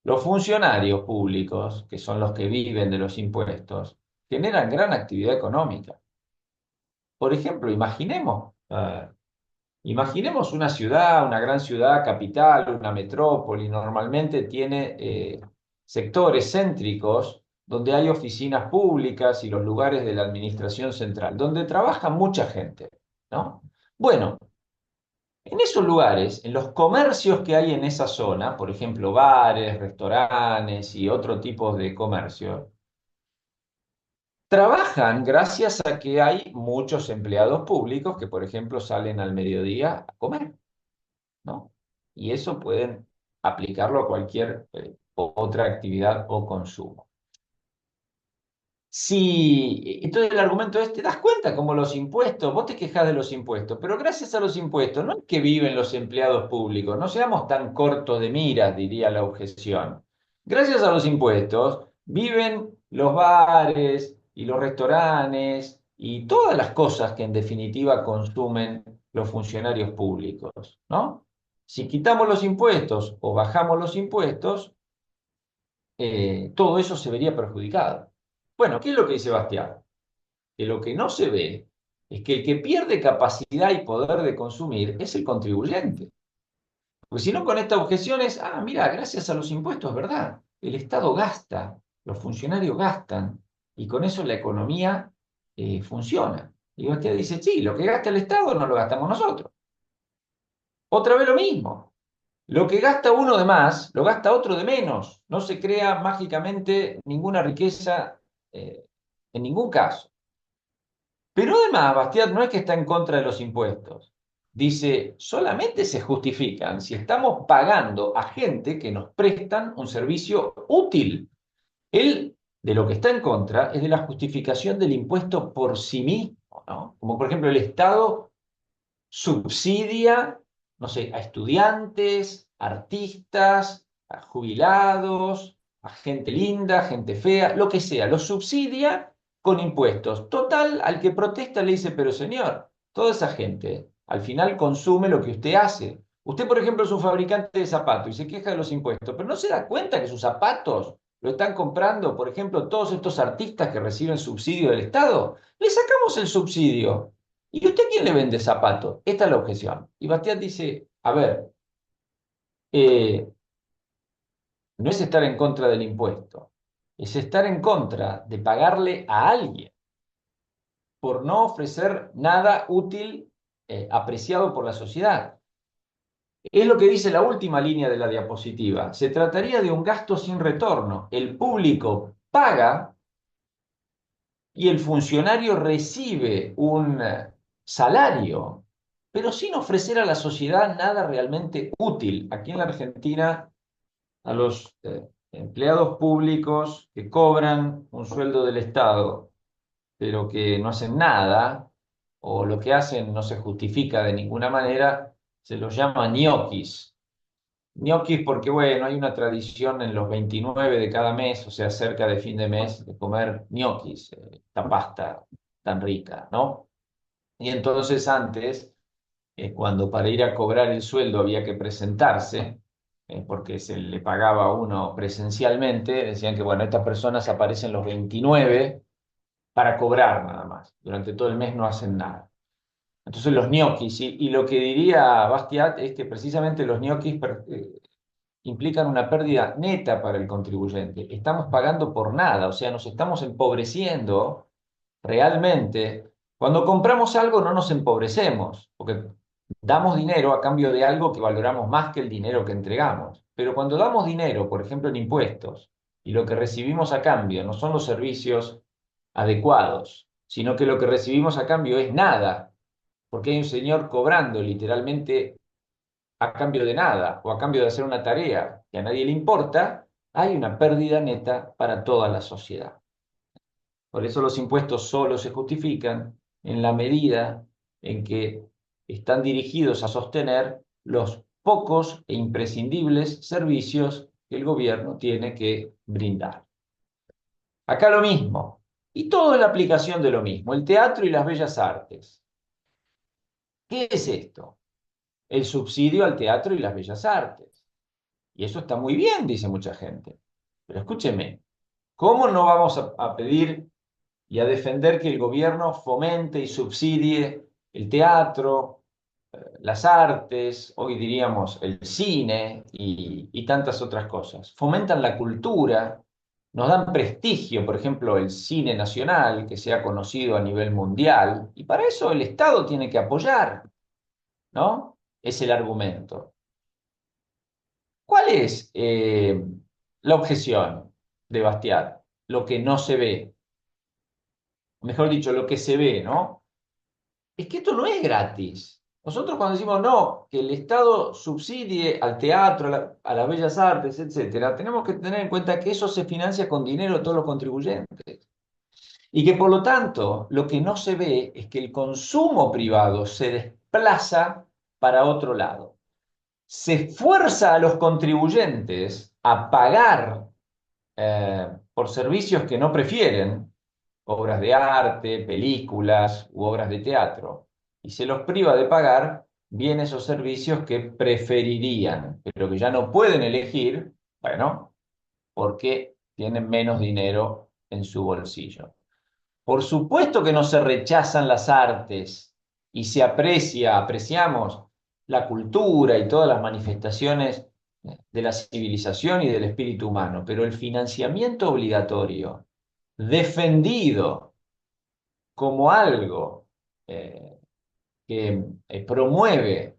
Los funcionarios públicos, que son los que viven de los impuestos, generan gran actividad económica. Por ejemplo, imaginemos una ciudad, una gran ciudad capital, una metrópoli, normalmente tiene sectores céntricos donde hay oficinas públicas y los lugares de la administración central, donde trabaja mucha gente, ¿no? Bueno, en esos lugares, en los comercios que hay en esa zona, por ejemplo, bares, restaurantes y otro tipo de comercio, trabajan gracias a que hay muchos empleados públicos que, por ejemplo, salen al mediodía a comer, ¿no? Y eso pueden aplicarlo a cualquier otra actividad o consumo. Sí, entonces el argumento es, te das cuenta como los impuestos, vos te quejas de los impuestos, pero gracias a los impuestos no es que viven los empleados públicos, no seamos tan cortos de miras, diría la objeción. Gracias a los impuestos viven los bares y los restaurantes y todas las cosas que en definitiva consumen los funcionarios públicos, ¿no? Si quitamos los impuestos o bajamos los impuestos, todo eso se vería perjudicado. Bueno, ¿qué es lo que dice Bastián? Que lo que no se ve es que el que pierde capacidad y poder de consumir es el contribuyente. Porque si no, con esta objeción es, mira, gracias a los impuestos, ¿verdad? El Estado gasta, los funcionarios gastan, y con eso la economía funciona. Y usted dice, sí, lo que gasta el Estado no lo gastamos nosotros. Otra vez lo mismo. Lo que gasta uno de más, lo gasta otro de menos. No se crea mágicamente ninguna riqueza en ningún caso. Pero además, Bastiat no es que está en contra de los impuestos. Dice, solamente se justifican si estamos pagando a gente que nos prestan un servicio útil. Él de lo que está en contra es de la justificación del impuesto por sí mismo, ¿no? Como por ejemplo el Estado subsidia, no sé, a estudiantes, artistas, a jubilados, a gente linda, gente fea, lo que sea, los subsidia con impuestos. Total, al que protesta le dice, pero señor, toda esa gente al final consume lo que usted hace. Usted, por ejemplo, es un fabricante de zapatos y se queja de los impuestos, pero no se da cuenta que sus zapatos lo están comprando, por ejemplo, todos estos artistas que reciben subsidio del Estado. Le sacamos el subsidio. ¿Y usted quién le vende zapatos? Esta es la objeción. Y Bastián dice, a ver, eh, no es estar en contra del impuesto, es estar en contra de pagarle a alguien por no ofrecer nada útil, apreciado por la sociedad. Es lo que dice la última línea de la diapositiva. Se trataría de un gasto sin retorno. El público paga y el funcionario recibe un salario, pero sin ofrecer a la sociedad nada realmente útil. Aquí en la Argentina, a los empleados públicos que cobran un sueldo del Estado, pero que no hacen nada, o lo que hacen no se justifica de ninguna manera, se los llama ñoquis. Ñoquis porque, bueno, hay una tradición en los 29 de cada mes, o sea, cerca de fin de mes, de comer ñoquis, esta pasta tan rica, ¿no? Y entonces antes, cuando para ir a cobrar el sueldo había que presentarse, porque se le pagaba a uno presencialmente, decían que, bueno, estas personas aparecen los 29 para cobrar nada más, durante todo el mes no hacen nada. Entonces los ñoquis, y lo que diría Bastiat es que precisamente los ñoquis implican una pérdida neta para el contribuyente. Estamos pagando por nada, o sea, nos estamos empobreciendo realmente. Cuando compramos algo no nos empobrecemos, porque damos dinero a cambio de algo que valoramos más que el dinero que entregamos. Pero cuando damos dinero, por ejemplo, en impuestos, y lo que recibimos a cambio no son los servicios adecuados, sino que lo que recibimos a cambio es nada, porque hay un señor cobrando literalmente a cambio de nada o a cambio de hacer una tarea que a nadie le importa, hay una pérdida neta para toda la sociedad. Por eso los impuestos solo se justifican en la medida en que están dirigidos a sostener los pocos e imprescindibles servicios que el gobierno tiene que brindar. Acá lo mismo, y todo es la aplicación de lo mismo, el teatro y las bellas artes. ¿Qué es esto? El subsidio al teatro y las bellas artes. Y eso está muy bien, dice mucha gente. Pero escúcheme, ¿cómo no vamos a pedir y a defender que el gobierno fomente y subsidie el teatro, las artes, hoy diríamos el cine y tantas otras cosas? Fomentan la cultura, nos dan prestigio, por ejemplo, el cine nacional, que sea conocido a nivel mundial, y para eso el Estado tiene que apoyar, ¿no? Es el argumento. ¿Cuál es la objeción de Bastiat? Lo que no se ve, mejor dicho, lo que se ve, ¿no? Es que esto no es gratis. Nosotros cuando decimos no, que el Estado subsidie al teatro, a las bellas artes, etcétera, tenemos que tener en cuenta que eso se financia con dinero de todos los contribuyentes. Y que por lo tanto, lo que no se ve es que el consumo privado se desplaza para otro lado. Se fuerza a los contribuyentes a pagar por servicios que no prefieren, obras de arte, películas u obras de teatro, y se los priva de pagar bien esos servicios que preferirían, pero que ya no pueden elegir, bueno, porque tienen menos dinero en su bolsillo. Por supuesto que no se rechazan las artes y se apreciamos la cultura y todas las manifestaciones de la civilización y del espíritu humano, pero el financiamiento obligatorio, defendido como algo eh, que promueve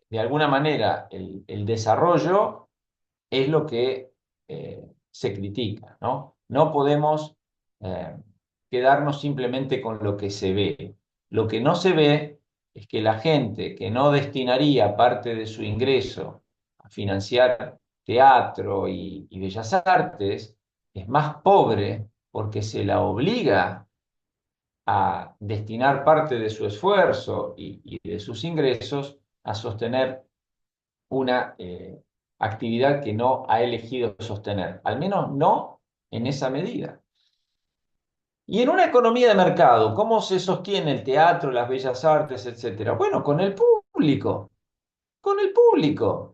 de alguna manera el desarrollo, es lo que se critica, ¿no? No podemos eh, quedarnos simplemente con lo que se ve. Lo que no se ve es que la gente que no destinaría parte de su ingreso a financiar teatro y bellas artes es más pobre porque se la obliga a destinar parte de su esfuerzo y de sus ingresos a sostener una actividad que no ha elegido sostener, al menos no en esa medida. Y en una economía de mercado, ¿cómo se sostiene el teatro, las bellas artes, etcétera? Bueno, con el público,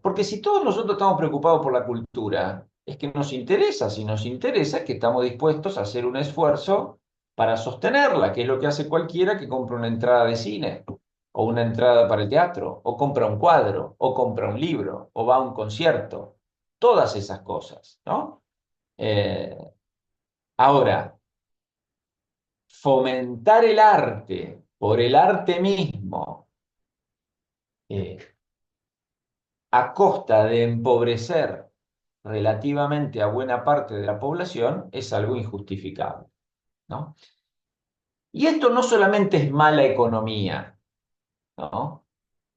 porque si todos nosotros estamos preocupados por la cultura, es que nos interesa, si nos interesa, es que estamos dispuestos a hacer un esfuerzo para sostenerla, que es lo que hace cualquiera que compra una entrada de cine, o una entrada para el teatro, o compra un cuadro, o compra un libro, o va a un concierto, todas esas cosas, ¿no? Eh, ahora, fomentar el arte por el arte mismo, eh, a costa de empobrecer relativamente a buena parte de la población, es algo injustificable, ¿no? Y esto no solamente es mala economía, ¿no?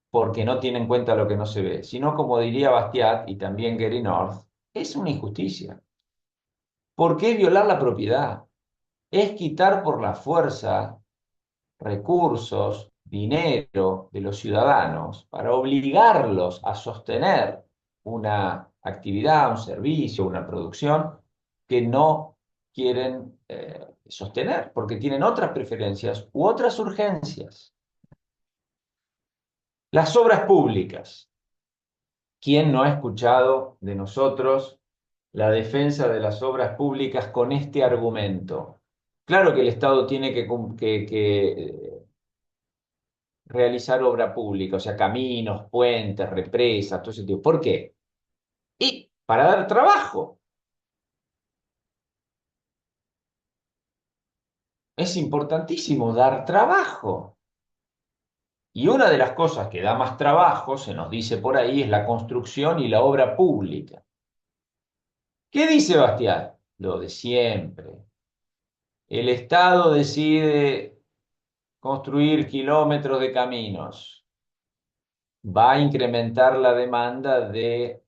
Porque no tiene en cuenta lo que no se ve, sino como diría Bastiat y también Gary North, es una injusticia. Porque es violar la propiedad, es quitar por la fuerza recursos, dinero de los ciudadanos para obligarlos a sostener una actividad, un servicio, una producción que no quieren sostener, porque tienen otras preferencias u otras urgencias. Las obras públicas. ¿Quién no ha escuchado de nosotros la defensa de las obras públicas con este argumento? Claro que el Estado tiene que realizar obra pública, o sea, caminos, puentes, represas, todo ese tipo. ¿Por qué? Y para dar trabajo. Es importantísimo dar trabajo. Y una de las cosas que da más trabajo, se nos dice por ahí, es la construcción y la obra pública. ¿Qué dice Bastián? Lo de siempre. El Estado decide construir kilómetros de caminos. Va a incrementar la demanda de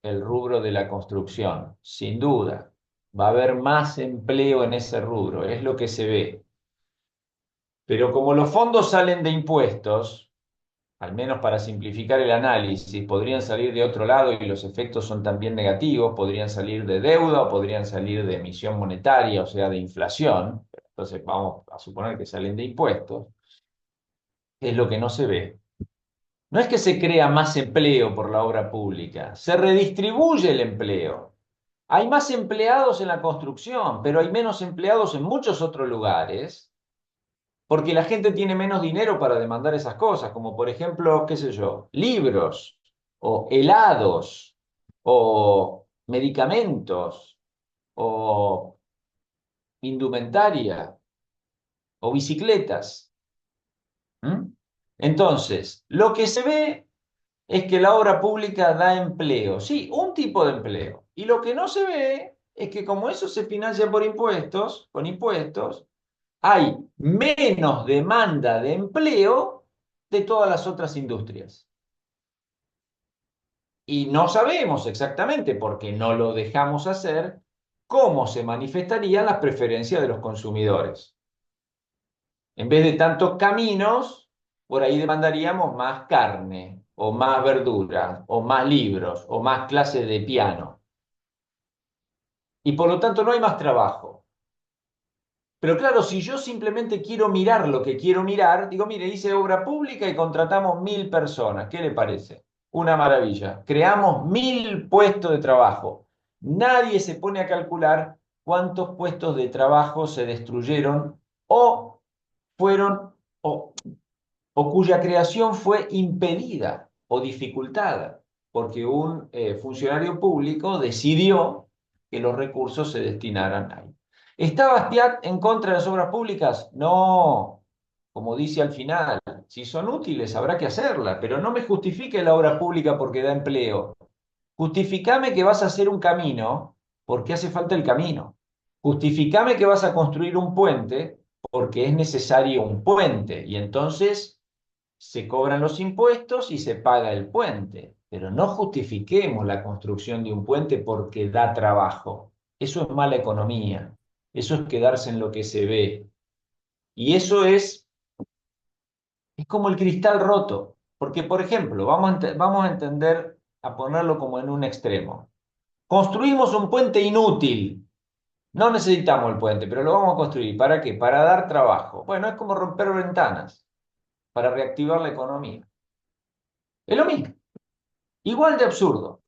el rubro de la construcción, sin duda. Va a haber más empleo en ese rubro, es lo que se ve. Pero como los fondos salen de impuestos, al menos para simplificar el análisis, podrían salir de otro lado y los efectos son también negativos, podrían salir de deuda o podrían salir de emisión monetaria, o sea, de inflación. Entonces vamos a suponer que salen de impuestos. Es lo que no se ve. No es que se crea más empleo por la obra pública, se redistribuye el empleo. Hay más empleados en la construcción, pero hay menos empleados en muchos otros lugares, porque la gente tiene menos dinero para demandar esas cosas, como por ejemplo, qué sé yo, libros, o helados, o medicamentos, o indumentaria, o bicicletas. ¿Mm? Entonces, lo que se ve es que la obra pública da empleo, sí, un tipo de empleo. Y lo que no se ve es que como eso se financia por impuestos, con impuestos, hay menos demanda de empleo de todas las otras industrias. Y no sabemos exactamente, porque no lo dejamos hacer, cómo se manifestarían las preferencias de los consumidores. En vez de tantos caminos, por ahí demandaríamos más carne, o más verduras, o más libros, o más clases de piano. Y por lo tanto no hay más trabajo. Pero claro, si yo simplemente quiero mirar lo que quiero mirar, digo, mire, hice obra pública y contratamos 1.000 personas. ¿Qué le parece? Una maravilla. Creamos 1.000 puestos de trabajo. Nadie se pone a calcular cuántos puestos de trabajo se destruyeron o fueron o cuya creación fue impedida o dificultada, porque un funcionario público decidió que los recursos se destinaran ahí. ¿Está Bastiat en contra de las obras públicas? No, como dice al final, si son útiles habrá que hacerlas, pero no me justifique la obra pública porque da empleo. Justificame que vas a hacer un camino porque hace falta el camino. Justificame que vas a construir un puente porque es necesario un puente. Y entonces se cobran los impuestos y se paga el puente. Pero no justifiquemos la construcción de un puente porque da trabajo. Eso es mala economía. Eso es quedarse en lo que se ve. Y eso es como el cristal roto. Porque, por ejemplo, vamos a entender, a ponerlo como en un extremo. Construimos un puente inútil. No necesitamos el puente, pero lo vamos a construir. ¿Para qué? Para dar trabajo. Bueno, es como romper ventanas para reactivar la economía. Es lo mismo. Igual de absurdo,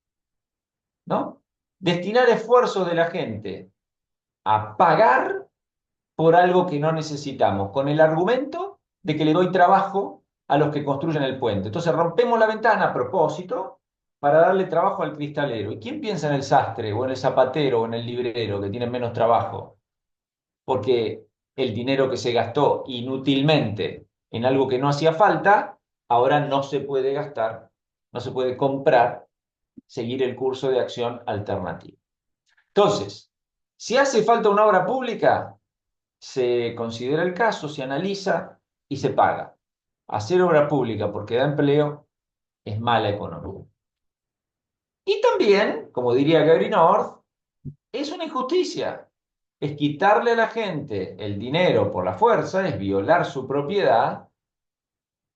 ¿no? Destinar esfuerzos de la gente a pagar por algo que no necesitamos, con el argumento de que le doy trabajo a los que construyen el puente. Entonces rompemos la ventana a propósito para darle trabajo al cristalero. ¿Y quién piensa en el sastre o en el zapatero o en el librero que tienen menos trabajo? Porque el dinero que se gastó inútilmente en algo que no hacía falta, ahora no se puede gastar, no se puede comprar, seguir el curso de acción alternativo. Entonces, si hace falta una obra pública, se considera el caso, se analiza y se paga. Hacer obra pública porque da empleo es mala economía. Y también, como diría Gary North, es una injusticia. Es quitarle a la gente el dinero por la fuerza, es violar su propiedad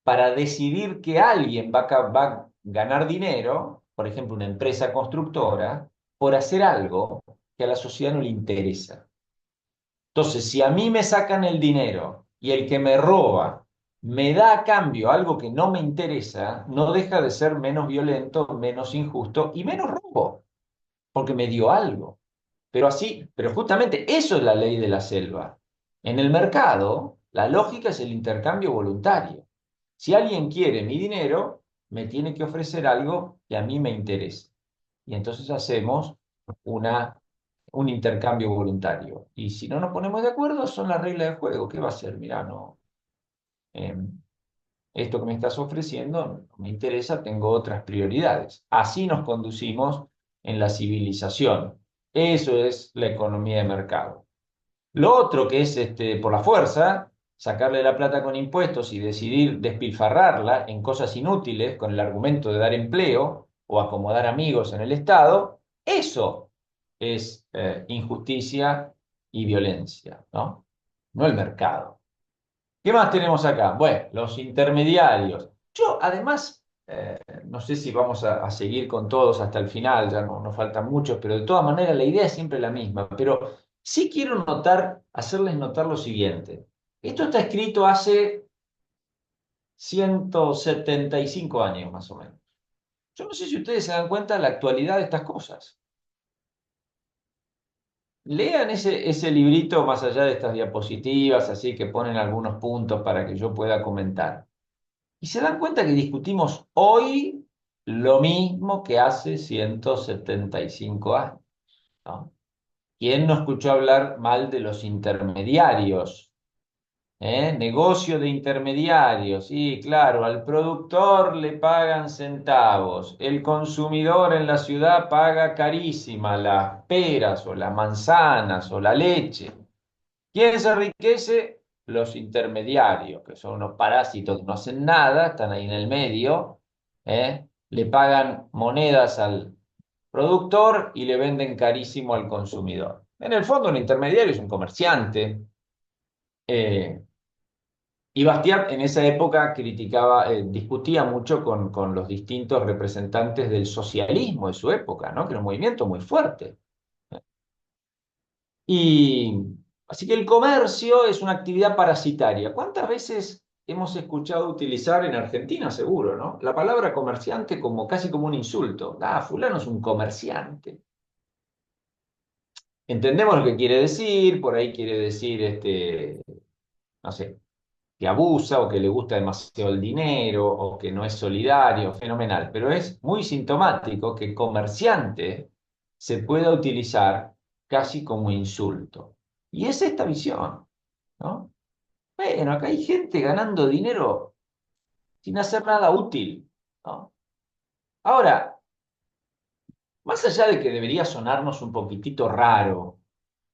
para decidir que alguien va a ganar dinero, por ejemplo, una empresa constructora, por hacer algo que a la sociedad no le interesa. Entonces, si a mí me sacan el dinero y el que me roba me da a cambio algo que no me interesa, no deja de ser menos violento, menos injusto y menos robo, porque me dio algo. Pero así, pero justamente eso es la ley de la selva. En el mercado, la lógica es el intercambio voluntario. Si alguien quiere mi dinero, me tiene que ofrecer algo que a mí me interesa. Y entonces hacemos una, un intercambio voluntario. Y si no nos ponemos de acuerdo, son las reglas del juego. ¿Qué va a ser? Mirá, no, eh, esto que me estás ofreciendo no me interesa, tengo otras prioridades. Así nos conducimos en la civilización. Eso es la economía de mercado. Lo otro que es por la fuerza, sacarle la plata con impuestos y decidir despilfarrarla en cosas inútiles con el argumento de dar empleo, o acomodar amigos en el Estado, eso es injusticia y violencia, ¿no? No el mercado. ¿Qué más tenemos acá? Bueno, los intermediarios. Yo, además, no sé si vamos a seguir con todos hasta el final, ya no, nos faltan muchos, pero de todas maneras la idea es siempre la misma. Pero sí quiero notar, hacerles notar lo siguiente. Esto está escrito hace 175 años más o menos. Yo no sé si ustedes se dan cuenta de la actualidad de estas cosas. Lean ese librito más allá de estas diapositivas, así que ponen algunos puntos para que yo pueda comentar. Y se dan cuenta que discutimos hoy lo mismo que hace 175 años, ¿no? ¿Quién no escuchó hablar mal de los intermediarios? Negocio de intermediarios. Sí, claro, al productor le pagan centavos. El consumidor en la ciudad paga carísima las peras o las manzanas o la leche. ¿Quién se enriquece? Los intermediarios, que son unos parásitos que no hacen nada, están ahí en el medio, le pagan monedas al productor y le venden carísimo al consumidor. En el fondo, un intermediario es un comerciante. eh, y Bastiat en esa época criticaba, discutía mucho con los distintos representantes del socialismo de su época, ¿no? Que era un movimiento muy fuerte. Y así que el comercio es una actividad parasitaria. ¿Cuántas veces hemos escuchado utilizar en Argentina, seguro, ¿no? La palabra comerciante como casi como un insulto. Ah, fulano es un comerciante. Entendemos lo que quiere decir, por ahí quiere decir, no sé, que abusa o que le gusta demasiado el dinero o que no es solidario, fenomenal. Pero es muy sintomático que comerciante se pueda utilizar casi como insulto. Y es esta visión, ¿no? Bueno, acá hay gente ganando dinero sin hacer nada útil, ¿no? Ahora, más allá de que debería sonarnos un poquitito raro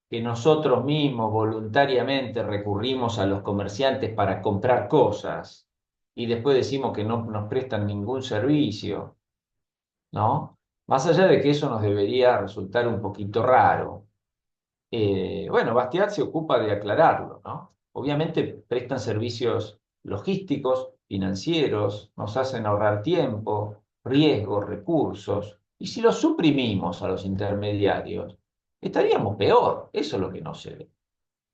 que nosotros mismos voluntariamente recurrimos a los comerciantes para comprar cosas y después decimos que no nos prestan ningún servicio, ¿no? Más allá de que eso nos debería resultar un poquito raro. Bueno, Bastiat se ocupa de aclararlo, ¿no? Obviamente prestan servicios logísticos, financieros, nos hacen ahorrar tiempo, riesgos, recursos. Y si los suprimimos a los intermediarios, estaríamos peor. Eso es lo que no se ve,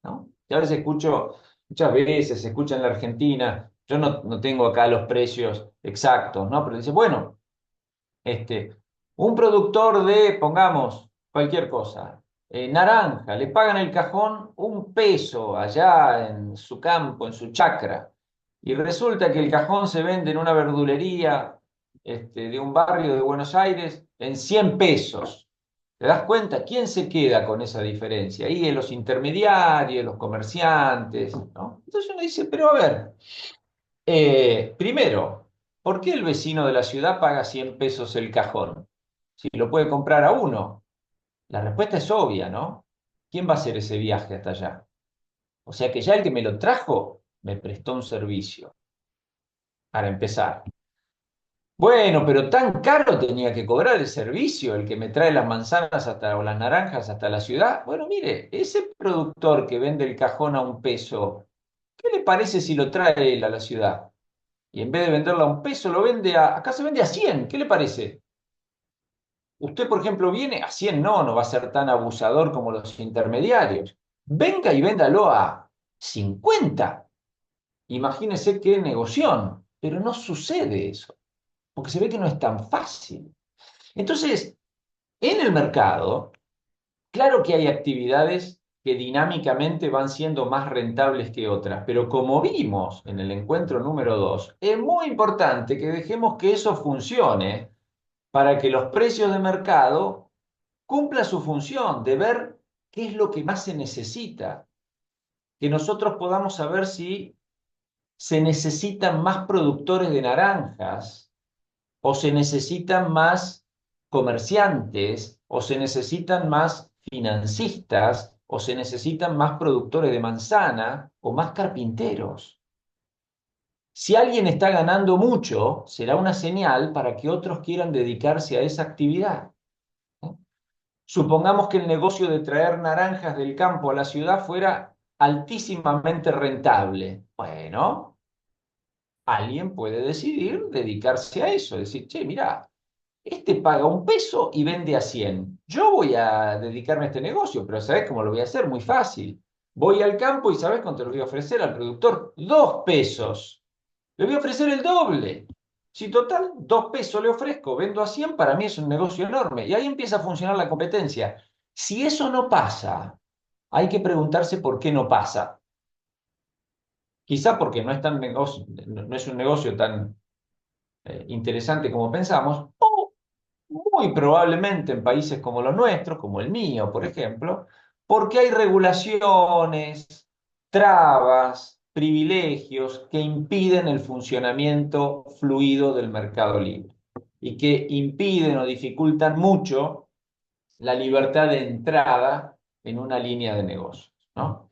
¿no? Y a veces escucho, muchas veces se escucha en la Argentina, yo no tengo acá los precios exactos, ¿no? Pero dice, bueno, este, un productor de, pongamos, cualquier cosa, naranja, le pagan el cajón 1 peso allá en su campo, en su chacra, y resulta que el cajón se vende en una verdulería de un barrio de Buenos Aires en 100 pesos. ¿Te das cuenta? ¿Quién se queda con esa diferencia? Ahí en los intermediarios, los comerciantes, ¿no? Entonces uno dice, pero a ver, primero, ¿por qué el vecino de la ciudad paga 100 pesos el cajón? Si lo puede comprar a uno. La respuesta es obvia, ¿no? ¿Quién va a hacer ese viaje hasta allá? O sea que ya el que me lo trajo me prestó un servicio, para empezar. Bueno, pero tan caro tenía que cobrar el servicio, el que me trae las manzanas hasta, o las naranjas hasta la ciudad. Bueno, mire, ese productor que vende el cajón a 1 peso, ¿qué le parece si lo trae él a la ciudad? Y en vez de venderlo a 1 peso, lo vende acá se vende a 100. ¿Qué le parece? Usted, por ejemplo, viene a 100, no va a ser tan abusador como los intermediarios. Venga y véndalo a 50. Imagínese qué negoción, pero no sucede eso, porque se ve que no es tan fácil. Entonces, en el mercado, claro que hay actividades que dinámicamente van siendo más rentables que otras, pero como vimos en el encuentro número 2, es muy importante que dejemos que eso funcione para que los precios de mercado cumplan su función de ver qué es lo que más se necesita, que nosotros podamos saber si se necesitan más productores de naranjas o se necesitan más comerciantes o se necesitan más financistas o se necesitan más productores de manzana o más carpinteros. Si alguien está ganando mucho, será una señal para que otros quieran dedicarse a esa actividad. ¿Eh? Supongamos que el negocio de traer naranjas del campo a la ciudad fuera altísimamente rentable. Bueno, alguien puede decidir dedicarse a eso, decir, che, mira, este paga 1 peso y vende a 100. Yo voy a dedicarme a este negocio, pero ¿sabés cómo lo voy a hacer? Muy fácil. Voy al campo y ¿sabés cuánto le voy a ofrecer al productor? 2 pesos. Le voy a ofrecer el doble. Si total, 2 pesos le ofrezco, vendo a 100, para mí es un negocio enorme. Y ahí empieza a funcionar la competencia. Si eso no pasa, hay que preguntarse por qué no pasa. Quizá porque no es tan negocio, no es un negocio tan interesante como pensamos, o muy probablemente en países como los nuestros, como el mío, por ejemplo, porque hay regulaciones, trabas, privilegios que impiden el funcionamiento fluido del mercado libre y que impiden o dificultan mucho la libertad de entrada en una línea de negocios, ¿no?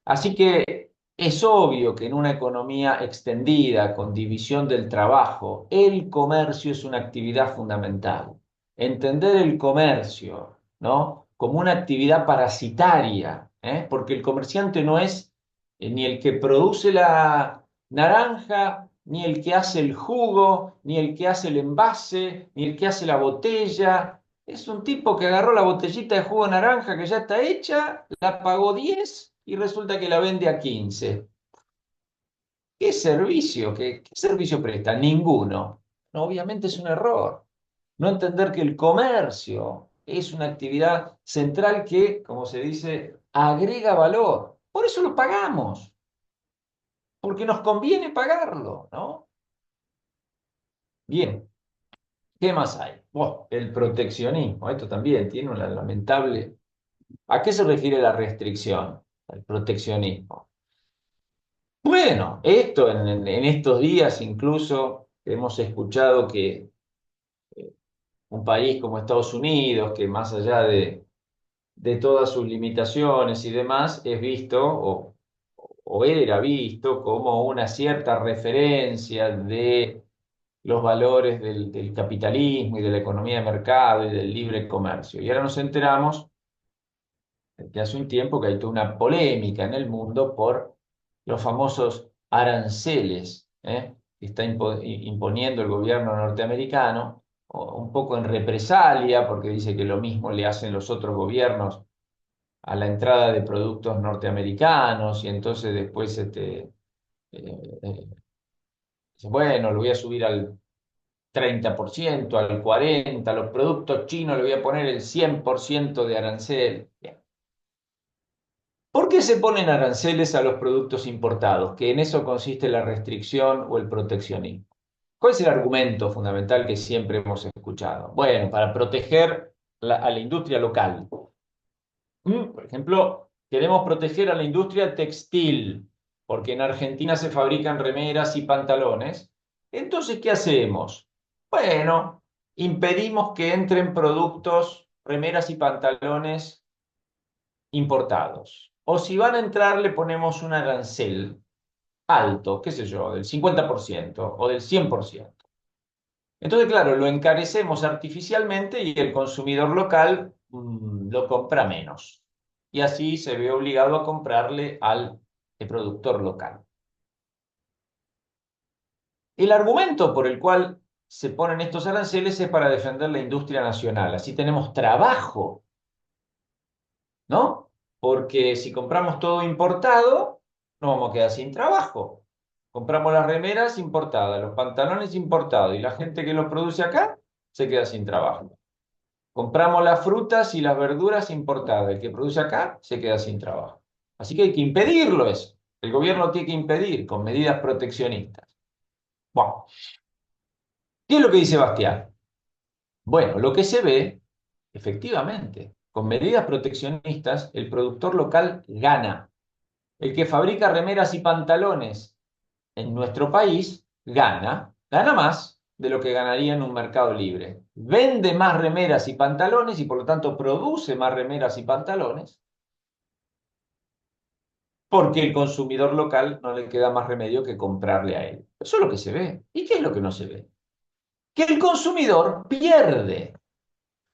Así que es obvio que en una economía extendida, con división del trabajo, el comercio es una actividad fundamental. Entender el comercio, ¿no? Como una actividad parasitaria, ¿eh? Porque el comerciante no es ni el que produce la naranja, ni el que hace el jugo, ni el que hace el envase, ni el que hace la botella. Es un tipo que agarró la botellita de jugo de naranja que ya está hecha, la pagó 10 y resulta que la vende a 15. ¿Qué servicio? ¿Qué servicio presta? Ninguno. No, obviamente es un error. No entender que el comercio es una actividad central que, como se dice, agrega valor. Por eso lo pagamos, porque nos conviene pagarlo, ¿no? Bien, ¿qué más hay? Bueno, el proteccionismo. Esto también tiene una lamentable... ¿A qué se refiere la restricción? El proteccionismo. Bueno, esto en estos días incluso hemos escuchado que un país como Estados Unidos, que más allá de todas sus limitaciones y demás, es visto o era visto como una cierta referencia de los valores del capitalismo y de la economía de mercado y del libre comercio. Y ahora nos enteramos que hace un tiempo que hay toda una polémica en el mundo por los famosos aranceles, que está imponiendo el gobierno norteamericano, un poco en represalia, porque dice que lo mismo le hacen los otros gobiernos a la entrada de productos norteamericanos, y entonces después dice, bueno, lo voy a subir al 30%, al 40%, a los productos chinos le voy a poner el 100% de arancel. Bien. ¿Por qué se ponen aranceles a los productos importados? Que en eso consiste la restricción o el proteccionismo. ¿Cuál es el argumento fundamental que siempre hemos escuchado? Bueno, para proteger a la industria local. Por ejemplo, queremos proteger a la industria textil, porque en Argentina se fabrican remeras y pantalones. Entonces, ¿qué hacemos? Bueno, impedimos que entren productos, remeras y pantalones importados. O si van a entrar, le ponemos un arancel alto, qué sé yo, del 50% o del 100%. Entonces, claro, lo encarecemos artificialmente y el consumidor local lo compra menos. Y así se ve obligado a comprarle al productor local. El argumento por el cual se ponen estos aranceles es para defender la industria nacional. Así tenemos trabajo, ¿no? Porque si compramos todo importado, nos vamos a quedar sin trabajo. Compramos las remeras importadas, los pantalones importados y la gente que los produce acá se queda sin trabajo. Compramos las frutas y las verduras importadas, el que produce acá se queda sin trabajo. Así que hay que impedirlo eso. El gobierno tiene que impedir con medidas proteccionistas. Bueno, ¿qué es lo que dice Bastián? Bueno, lo que se ve, efectivamente, con medidas proteccionistas, el productor local gana. El que fabrica remeras y pantalones en nuestro país gana más de lo que ganaría en un mercado libre. Vende más remeras y pantalones y por lo tanto produce más remeras y pantalones porque el consumidor local no le queda más remedio que comprarle a él. Eso es lo que se ve. ¿Y qué es lo que no se ve? Que el consumidor pierde,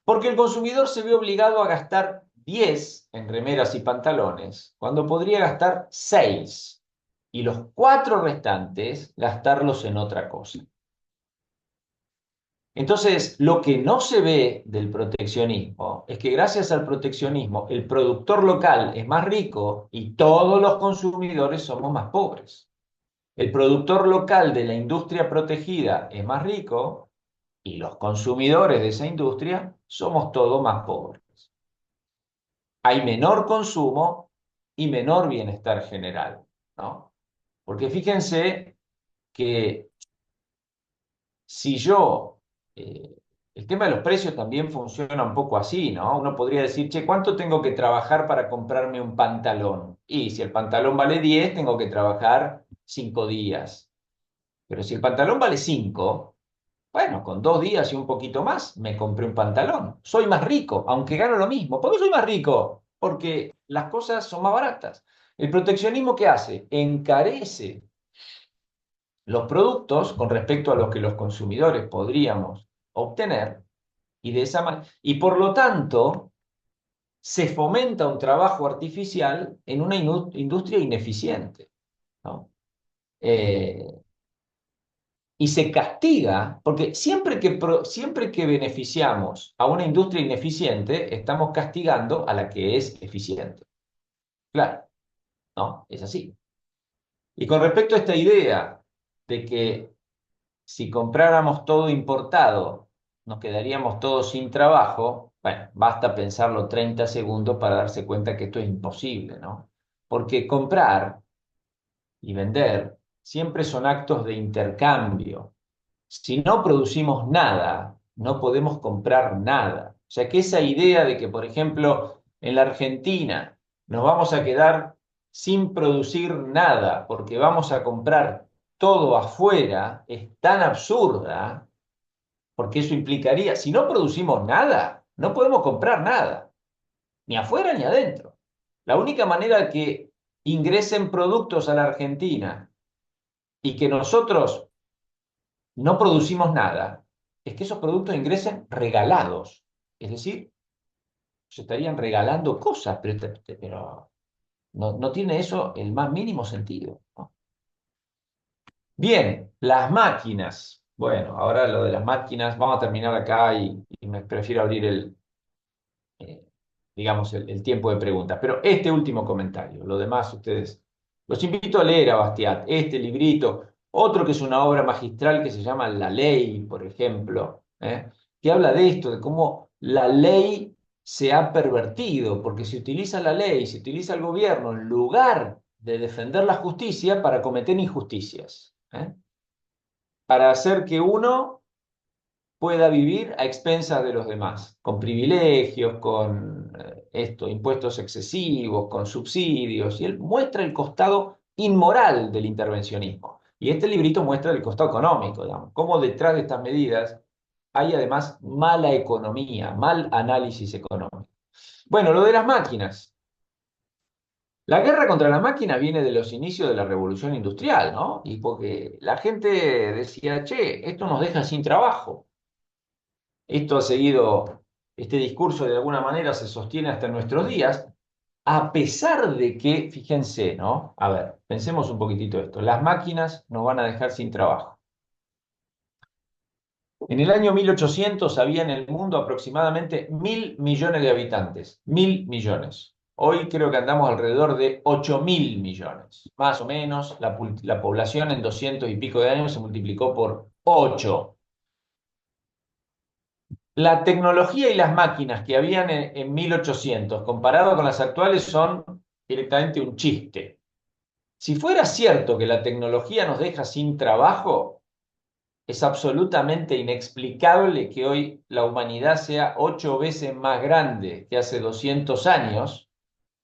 porque el consumidor se ve obligado a gastar 10 en remeras y pantalones, cuando podría gastar 6 y los 4 restantes gastarlos en otra cosa. Entonces, lo que no se ve del proteccionismo es que gracias al proteccionismo el productor local es más rico y todos los consumidores somos más pobres. El productor local de la industria protegida es más rico y los consumidores de esa industria somos todos más pobres. Hay menor consumo y menor bienestar general, ¿no? Porque fíjense que si yo, eh, el tema de los precios también funciona un poco así, ¿no? Uno podría decir, che, ¿cuánto tengo que trabajar para comprarme un pantalón? Y si el pantalón vale 10, tengo que trabajar 5 días. Pero si el pantalón vale 5, bueno, con 2 días y un poquito más me compré un pantalón. Soy más rico, aunque gano lo mismo. ¿Por qué soy más rico? Porque las cosas son más baratas. ¿El proteccionismo qué hace? Encarece los productos con respecto a los que los consumidores podríamos obtener y por lo tanto se fomenta un trabajo artificial en una industria ineficiente, ¿no? Eh, y se castiga, porque siempre que beneficiamos a una industria ineficiente, estamos castigando a la que es eficiente. Claro, ¿no? Es así. Y con respecto a esta idea de que si compráramos todo importado, nos quedaríamos todos sin trabajo, bueno, basta pensarlo 30 segundos para darse cuenta que esto es imposible, ¿no? Porque comprar y vender siempre son actos de intercambio. Si no producimos nada, no podemos comprar nada. O sea que esa idea de que, por ejemplo, en la Argentina nos vamos a quedar sin producir nada porque vamos a comprar todo afuera es tan absurda, porque eso implicaría, si no producimos nada, no podemos comprar nada, ni afuera ni adentro. La única manera de que ingresen productos a la Argentina y que nosotros no producimos nada, es que esos productos ingresen regalados. Es decir, se estarían regalando cosas, pero no tiene eso el más mínimo sentido, ¿no? Bien, las máquinas. Bueno, ahora lo de las máquinas, vamos a terminar acá y me prefiero abrir eh, digamos, el tiempo de preguntas. Pero este último comentario, lo demás ustedes, los invito a leer a Bastiat, este librito, otro que es una obra magistral que se llama La Ley, por ejemplo, que habla de esto, de cómo la ley se ha pervertido, porque se utiliza la ley, se utiliza el gobierno en lugar de defender la justicia para cometer injusticias, para hacer que uno pueda vivir a expensas de los demás, con privilegios, con impuestos excesivos, con subsidios, y él muestra el costado inmoral del intervencionismo. Y este librito muestra el costado económico, digamos, cómo detrás de estas medidas hay además mala economía, mal análisis económico. Bueno, lo de las máquinas. La guerra contra las máquinas viene de los inicios de la revolución industrial, ¿no? Y porque la gente decía, che, esto nos deja sin trabajo. Esto ha seguido, este discurso de alguna manera se sostiene hasta nuestros días, a pesar de que, fíjense, ¿no? A ver, pensemos un poquitito esto. Las máquinas nos van a dejar sin trabajo. En el año 1800 había en el mundo aproximadamente 1.000 millones de habitantes. 1.000 millones. Hoy creo que andamos alrededor de 8.000 millones. Más o menos, la población en 200 y pico de años se multiplicó por 8. La tecnología y las máquinas que habían en 1800 comparado con las actuales son directamente un chiste. Si fuera cierto que la tecnología nos deja sin trabajo, es absolutamente inexplicable que hoy la humanidad sea 8 veces más grande que hace 200 años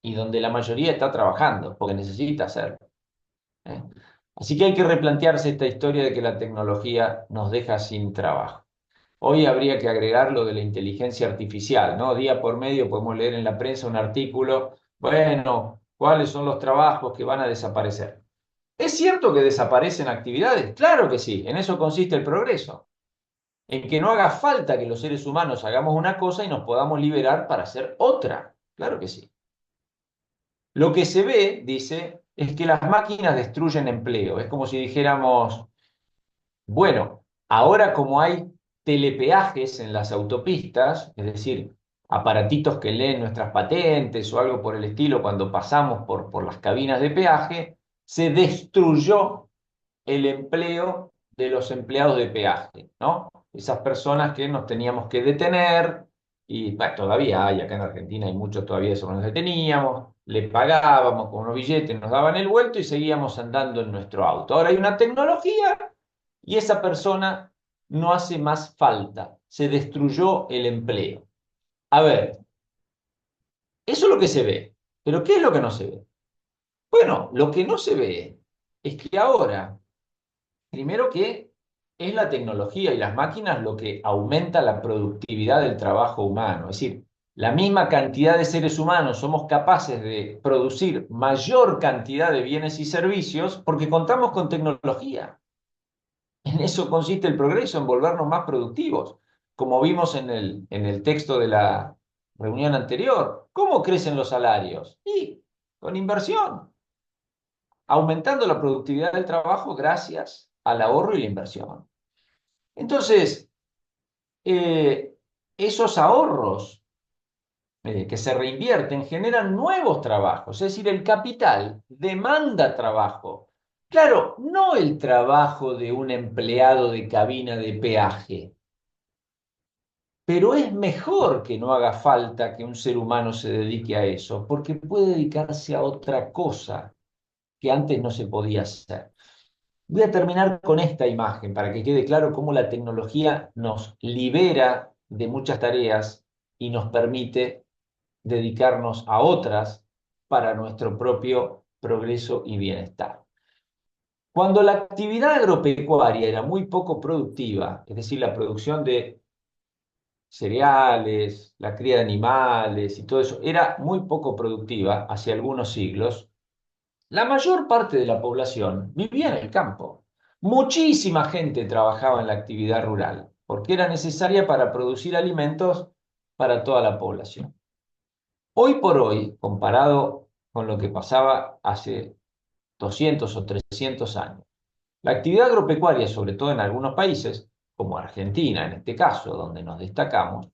y donde la mayoría está trabajando, porque necesita hacerlo, ¿eh? Así que hay que replantearse esta historia de que la tecnología nos deja sin trabajo. Hoy habría que agregar lo de la inteligencia artificial, ¿no? Día por medio podemos leer en la prensa un artículo, bueno, cuáles son los trabajos que van a desaparecer. ¿Es cierto que desaparecen actividades? Claro que sí, en eso consiste el progreso, en que no haga falta que los seres humanos hagamos una cosa y nos podamos liberar para hacer otra. Claro que sí. Lo que se ve, dice, es que las máquinas destruyen empleo. Es como si dijéramos, bueno, ahora como hay telepeajes en las autopistas, es decir, aparatitos que leen nuestras patentes o algo por el estilo cuando pasamos por las cabinas de peaje, se destruyó el empleo de los empleados de peaje, ¿no? Esas personas que nos teníamos que detener, y bueno, todavía hay, acá en Argentina hay muchos todavía eso que nos deteníamos, le pagábamos con unos billetes, nos daban el vuelto y seguíamos andando en nuestro auto. Ahora hay una tecnología y esa persona no hace más falta, se destruyó el empleo. A ver, eso es lo que se ve, pero ¿qué es lo que no se ve? Bueno, lo que no se ve es que ahora primero que es la tecnología y las máquinas lo que aumenta la productividad del trabajo humano. Es decir, la misma cantidad de seres humanos somos capaces de producir mayor cantidad de bienes y servicios porque contamos con tecnología. En eso consiste el progreso, en volvernos más productivos. Como vimos en el texto de la reunión anterior, ¿cómo crecen los salarios? Y con inversión, aumentando la productividad del trabajo gracias al ahorro y la inversión. Entonces, eh, esos ahorros que se reinvierten generan nuevos trabajos, es decir, el capital demanda trabajo. Claro, no el trabajo de un empleado de cabina de peaje, pero es mejor que no haga falta que un ser humano se dedique a eso, porque puede dedicarse a otra cosa que antes no se podía hacer. Voy a terminar con esta imagen para que quede claro cómo la tecnología nos libera de muchas tareas y nos permite dedicarnos a otras para nuestro propio progreso y bienestar. Cuando la actividad agropecuaria era muy poco productiva, es decir, la producción de cereales, la cría de animales y todo eso, era muy poco productiva hace algunos siglos, la mayor parte de la población vivía en el campo. Muchísima gente trabajaba en la actividad rural, porque era necesaria para producir alimentos para toda la población. Hoy por hoy, comparado con lo que pasaba hace 200 o 300 años, la actividad agropecuaria, sobre todo en algunos países, como Argentina en este caso, donde nos destacamos,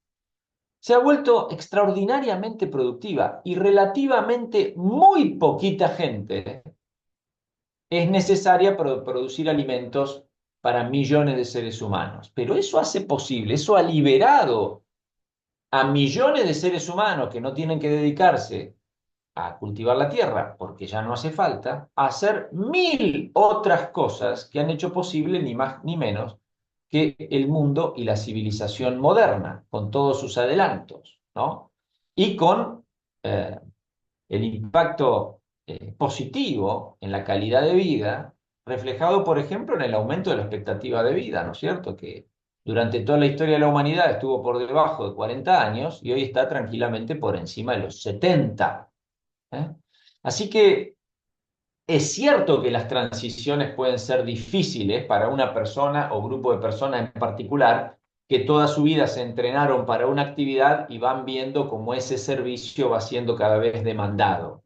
se ha vuelto extraordinariamente productiva y relativamente muy poquita gente es necesaria para producir alimentos para millones de seres humanos. Pero eso hace posible, eso ha liberado a millones de seres humanos que no tienen que dedicarse a cultivar la tierra, porque ya no hace falta, a hacer mil otras cosas que han hecho posible ni más ni menos que el mundo y la civilización moderna, con todos sus adelantos, ¿no? Y con eh, el impacto positivo en la calidad de vida, reflejado, por ejemplo, en el aumento de la expectativa de vida, ¿no es cierto? Que durante toda la historia de la humanidad estuvo por debajo de 40 años y hoy está tranquilamente por encima de los 70. ¿Eh? Así que es cierto que las transiciones pueden ser difíciles para una persona o grupo de personas en particular que toda su vida se entrenaron para una actividad y van viendo cómo ese servicio va siendo cada vez demandado.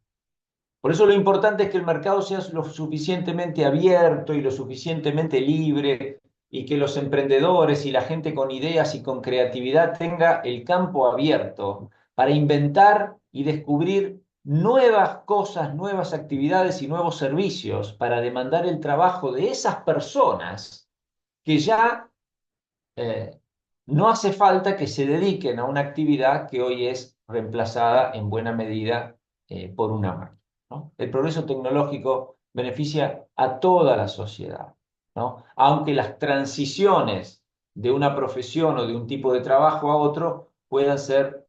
Por eso lo importante es que el mercado sea lo suficientemente abierto y lo suficientemente libre y que los emprendedores y la gente con ideas y con creatividad tenga el campo abierto para inventar y descubrir nuevas cosas, nuevas actividades y nuevos servicios para demandar el trabajo de esas personas que ya eh, no hace falta que se dediquen a una actividad que hoy es reemplazada en buena medida por una máquina, ¿no? El progreso tecnológico beneficia a toda la sociedad, ¿no? Aunque las transiciones de una profesión o de un tipo de trabajo a otro puedan ser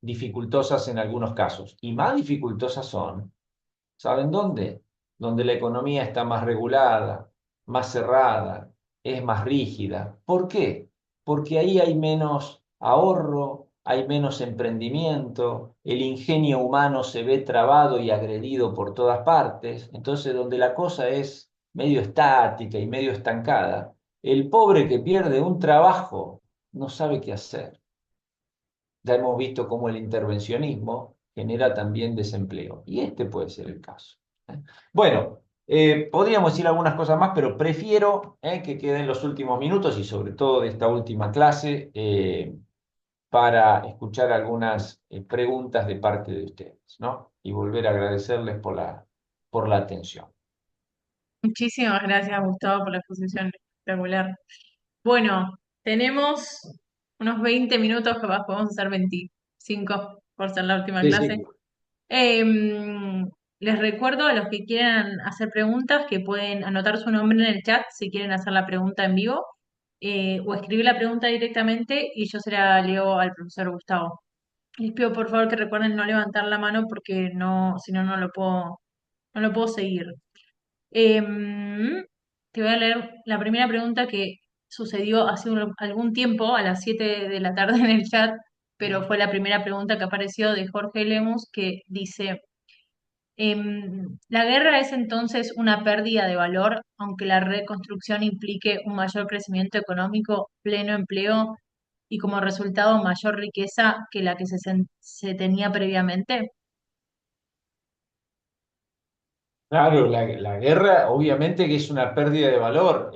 dificultosas en algunos casos. Y más dificultosas son, ¿saben dónde? Donde la economía está más regulada, más cerrada, es más rígida. ¿Por qué? Porque ahí hay menos ahorro, hay menos emprendimiento, el ingenio humano se ve trabado y agredido por todas partes, entonces donde la cosa es medio estática y medio estancada, el pobre que pierde un trabajo no sabe qué hacer. Ya hemos visto cómo el intervencionismo genera también desempleo, y este puede ser el caso. ¿Eh? Bueno, podríamos decir algunas cosas más, pero prefiero que queden los últimos minutos y sobre todo de esta última clase para escuchar algunas preguntas de parte de ustedes, ¿no? Y volver a agradecerles por la atención. Muchísimas gracias, Gustavo, por la exposición espectacular. Bueno, tenemos unos 20 minutos, capaz podemos hacer 25 por ser la última Sí, sí. clase. Les recuerdo a los que quieran hacer preguntas que pueden anotar su nombre en el chat si quieren hacer la pregunta en vivo, o escribir la pregunta directamente y yo se la leo al profesor Gustavo. Les pido por favor que recuerden no levantar la mano porque no, si no, no lo puedo seguir. Em, Te voy a leer la primera pregunta que sucedió hace algún tiempo, a las 7 de la tarde en el chat, pero fue la primera pregunta que apareció de Jorge Lemus, que dice, ¿la guerra es entonces una pérdida de valor, aunque la reconstrucción implique un mayor crecimiento económico, pleno empleo y como resultado mayor riqueza que la que se tenía previamente? Claro, la guerra obviamente que es una pérdida de valor.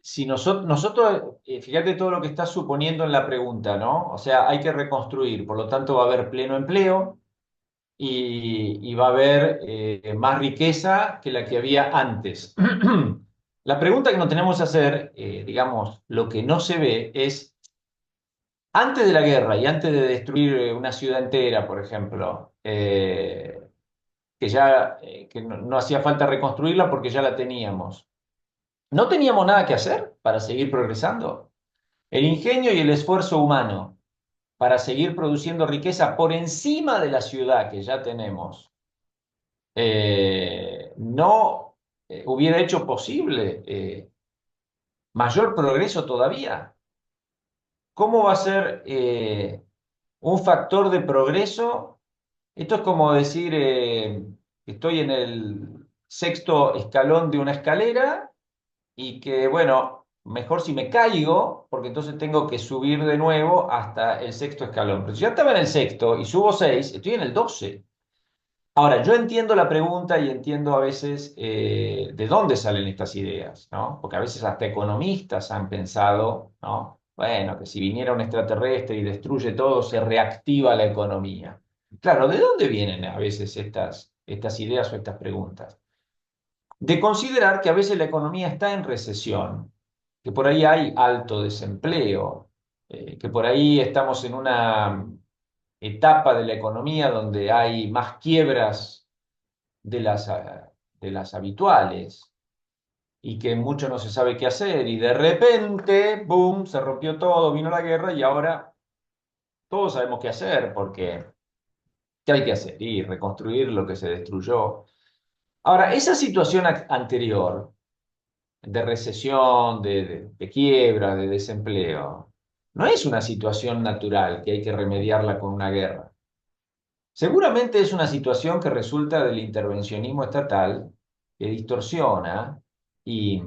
Si nosotros, fíjate todo lo que estás suponiendo en la pregunta, ¿no? O sea, hay que reconstruir, por lo tanto va a haber pleno empleo y va a haber más riqueza que la que había antes. La pregunta que nos tenemos que hacer, digamos, lo que no se ve es, antes de la guerra y antes de destruir una ciudad entera, por ejemplo, que ya que no hacía falta reconstruirla porque ya la teníamos. No teníamos nada que hacer para seguir progresando. El ingenio y el esfuerzo humano para seguir produciendo riqueza por encima de la ciudad que ya tenemos, no hubiera hecho posible mayor progreso todavía. ¿Cómo va a ser un factor de progreso? Esto es como decir, que estoy en el sexto escalón de una escalera y que, bueno, mejor si me caigo, porque entonces tengo que subir de nuevo hasta el sexto escalón. Pero si ya estaba en el sexto y subo 6, estoy en el 12. Ahora, yo entiendo la pregunta y entiendo a veces de dónde salen estas ideas, ¿no? Porque a veces hasta economistas han pensado, ¿no? Bueno, que si viniera un extraterrestre y destruye todo, se reactiva la economía. Claro, ¿de dónde vienen a veces estas ideas o estas preguntas? De considerar que a veces la economía está en recesión, que por ahí hay alto desempleo, que por ahí estamos en una etapa de la economía donde hay más quiebras de las habituales y que mucho no se sabe qué hacer y de repente, boom, se rompió todo, vino la guerra y ahora todos sabemos qué hacer porque ¿qué hay que hacer? Y reconstruir lo que se destruyó. Ahora, esa situación anterior de recesión, de quiebra, de desempleo, no es una situación natural que hay que remediarla con una guerra. Seguramente es una situación que resulta del intervencionismo estatal que distorsiona y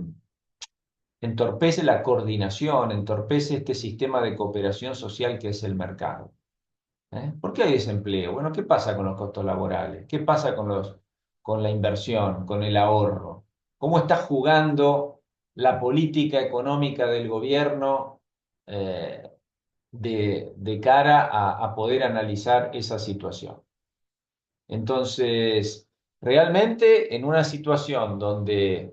entorpece la coordinación, entorpece este sistema de cooperación social que es el mercado. ¿Por qué hay desempleo? Bueno, ¿qué pasa con los costos laborales? ¿Qué pasa con la inversión, con el ahorro? ¿Cómo está jugando la política económica del gobierno eh, de cara a poder analizar esa situación? Entonces, realmente en una situación donde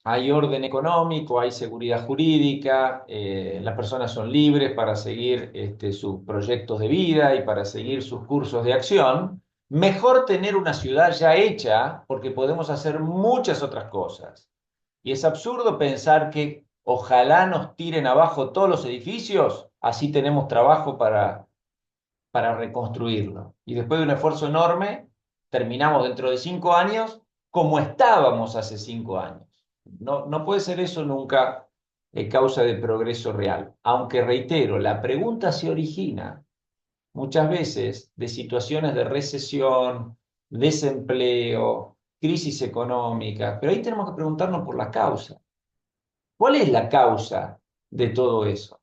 hay orden económico, hay seguridad jurídica, las personas son libres para seguir sus proyectos de vida y para seguir sus cursos de acción. Mejor tener una ciudad ya hecha porque podemos hacer muchas otras cosas. Y es absurdo pensar que ojalá nos tiren abajo todos los edificios, así tenemos trabajo para reconstruirlo. Y después de un esfuerzo enorme, terminamos dentro de 5 años como estábamos hace 5 años. No, no puede ser eso nunca causa de progreso real. Aunque reitero, la pregunta se origina muchas veces de situaciones de recesión, desempleo, crisis económica, pero ahí tenemos que preguntarnos por la causa. ¿Cuál es la causa de todo eso?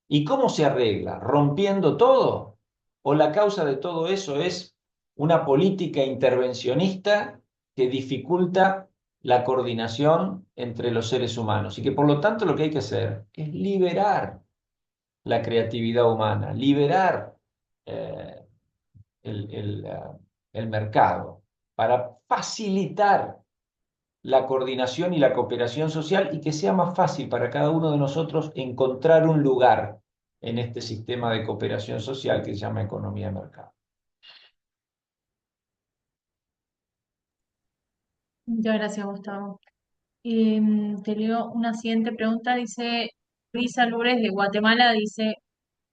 ¿Y cómo se arregla? ¿Rompiendo todo? ¿O la causa de todo eso es una política intervencionista que dificulta la coordinación entre los seres humanos? Y que por lo tanto lo que hay que hacer es liberar la creatividad humana, liberar eh, el mercado para facilitar la coordinación y la cooperación social y que sea más fácil para cada uno de nosotros encontrar un lugar en este sistema de cooperación social que se llama economía de mercado. Muchas gracias, Gustavo. Te leo una siguiente pregunta, dice Luisa Lures de Guatemala, dice,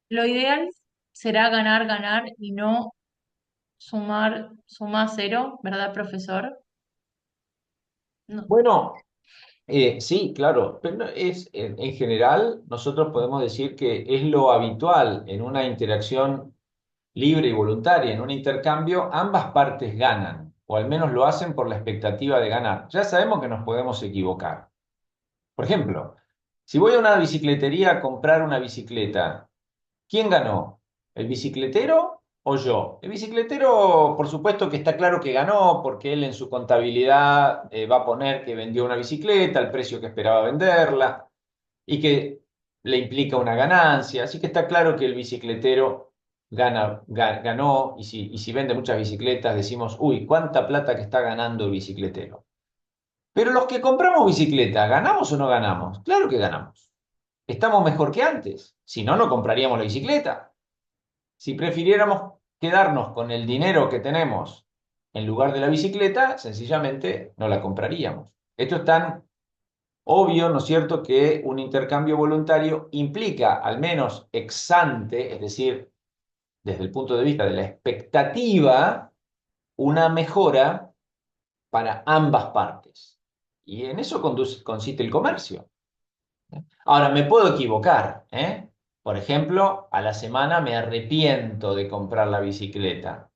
lo ideal será ganar, ganar y no sumar, suma cero, ¿verdad, profesor? No. Bueno, sí, claro, pero en general nosotros podemos decir que es lo habitual en una interacción libre y voluntaria, en un intercambio, ambas partes ganan, o al menos lo hacen por la expectativa de ganar. Ya sabemos que nos podemos equivocar. Por ejemplo, si voy a una bicicletería a comprar una bicicleta, ¿quién ganó? ¿El bicicletero o yo? El bicicletero, por supuesto que está claro que ganó, porque él en su contabilidad va a poner que vendió una bicicleta al precio que esperaba venderla y que le implica una ganancia. Así que está claro que el bicicletero ganó y si vende muchas bicicletas decimos, uy, cuánta plata que está ganando el bicicletero. Pero los que compramos bicicleta, ¿ganamos o no ganamos? Claro que ganamos. Estamos mejor que antes. Si no, no compraríamos la bicicleta. Si prefiriéramos quedarnos con el dinero que tenemos en lugar de la bicicleta, sencillamente no la compraríamos. Esto es tan obvio, ¿no es cierto?, que un intercambio voluntario implica, al menos ex ante, es decir, desde el punto de vista de la expectativa, una mejora para ambas partes. Y en eso consiste el comercio. Ahora, me puedo equivocar, ¿eh? Por ejemplo, a la semana me arrepiento de comprar la bicicleta.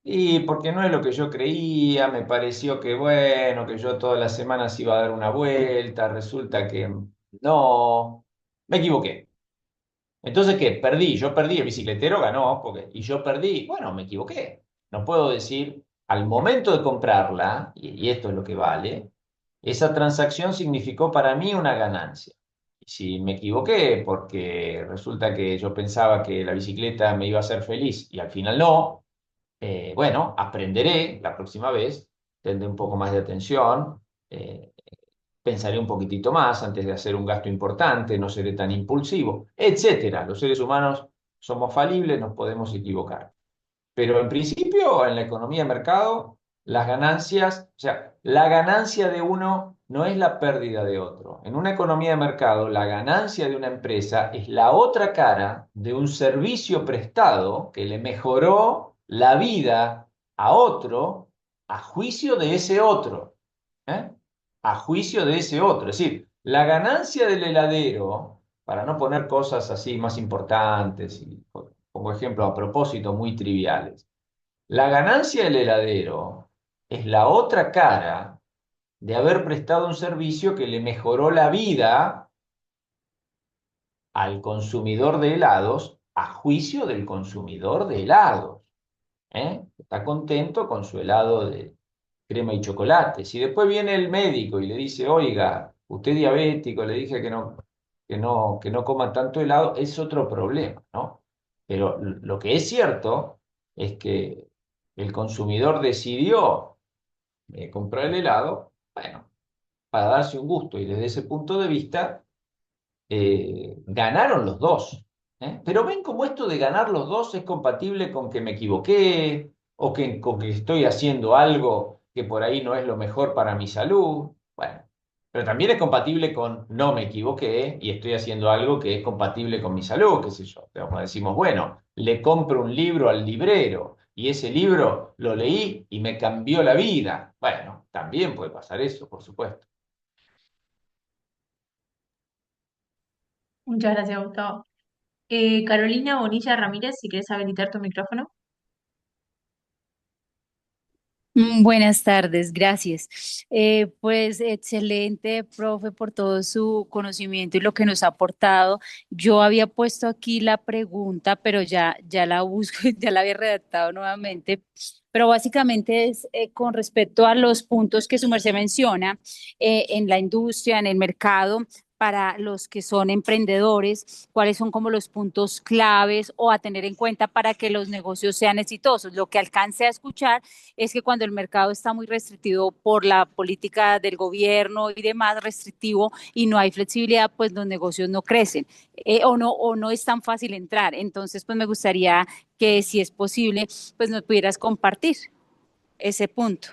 Y porque no es lo que yo creía, me pareció que bueno, que yo todas las semanas iba a dar una vuelta, resulta que no, me equivoqué. Entonces, ¿qué? Perdí, yo perdí, el bicicletero ganó, y yo perdí, bueno, me equivoqué. No puedo decir, al momento de comprarla, y esto es lo que vale, esa transacción significó para mí una ganancia. Y si me equivoqué, porque resulta que yo pensaba que la bicicleta me iba a hacer feliz y al final no, bueno, aprenderé la próxima vez, tendré un poco más de atención, eh, pensaré un poquitito más antes de hacer un gasto importante, no seré tan impulsivo, etcétera. Los seres humanos somos falibles, nos podemos equivocar. Pero en principio, en la economía de mercado, las ganancias, o sea, la ganancia de uno no es la pérdida de otro. En una economía de mercado, la ganancia de una empresa es la otra cara de un servicio prestado que le mejoró la vida a otro a juicio de ese otro. ¿Eh? A juicio de ese otro. Es decir, la ganancia del heladero, para no poner cosas así más importantes, y como ejemplo a propósito muy triviales, la ganancia del heladero es la otra cara de haber prestado un servicio que le mejoró la vida al consumidor de helados a juicio del consumidor de helados. ¿Eh? Está contento con su helado de crema y chocolate. Si después viene el médico y le dice, oiga, usted es diabético, le dije que no coma tanto helado, es otro problema, ¿no? Pero lo que es cierto es que el consumidor decidió comprar el helado, bueno, para darse un gusto y desde ese punto de vista ganaron los dos. ¿Eh? Pero ven cómo esto de ganar los dos es compatible con que me equivoqué o con que estoy haciendo algo que por ahí no es lo mejor para mi salud. Bueno, pero también es compatible con no me equivoqué y estoy haciendo algo que es compatible con mi salud, qué sé yo. Pero decimos, bueno, le compro un libro al librero y ese libro lo leí y me cambió la vida. Bueno, también puede pasar eso, por supuesto. Muchas gracias, Gustavo. Carolina Bonilla Ramírez, si quieres habilitar tu micrófono. Buenas tardes, gracias. Pues excelente, profe, por todo su conocimiento y lo que nos ha aportado. Yo había puesto aquí la pregunta, pero ya la busco, ya la había redactado nuevamente. Pero básicamente es con respecto a los puntos que su merced menciona en la industria, en el mercado, para los que son emprendedores, cuáles son como los puntos claves o a tener en cuenta para que los negocios sean exitosos. Lo que alcance a escuchar es que cuando el mercado está muy restrictivo por la política del gobierno y demás restrictivo y no hay flexibilidad, pues los negocios no crecen o no es tan fácil entrar. Entonces, pues me gustaría que si es posible, pues nos pudieras compartir ese punto.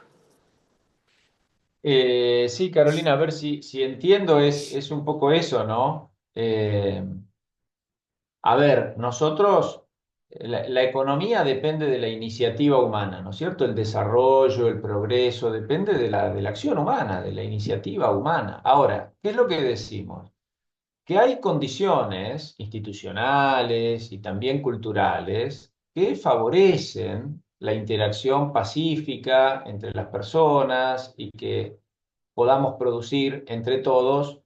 Sí, Carolina, a ver si entiendo, es un poco eso, ¿no? A ver, nosotros, la economía depende de la iniciativa humana, ¿no es cierto? El desarrollo, el progreso, depende de la acción humana, de la iniciativa humana. Ahora, ¿qué es lo que decimos? Que hay condiciones institucionales y también culturales que favorecen la interacción pacífica entre las personas y que podamos producir entre todos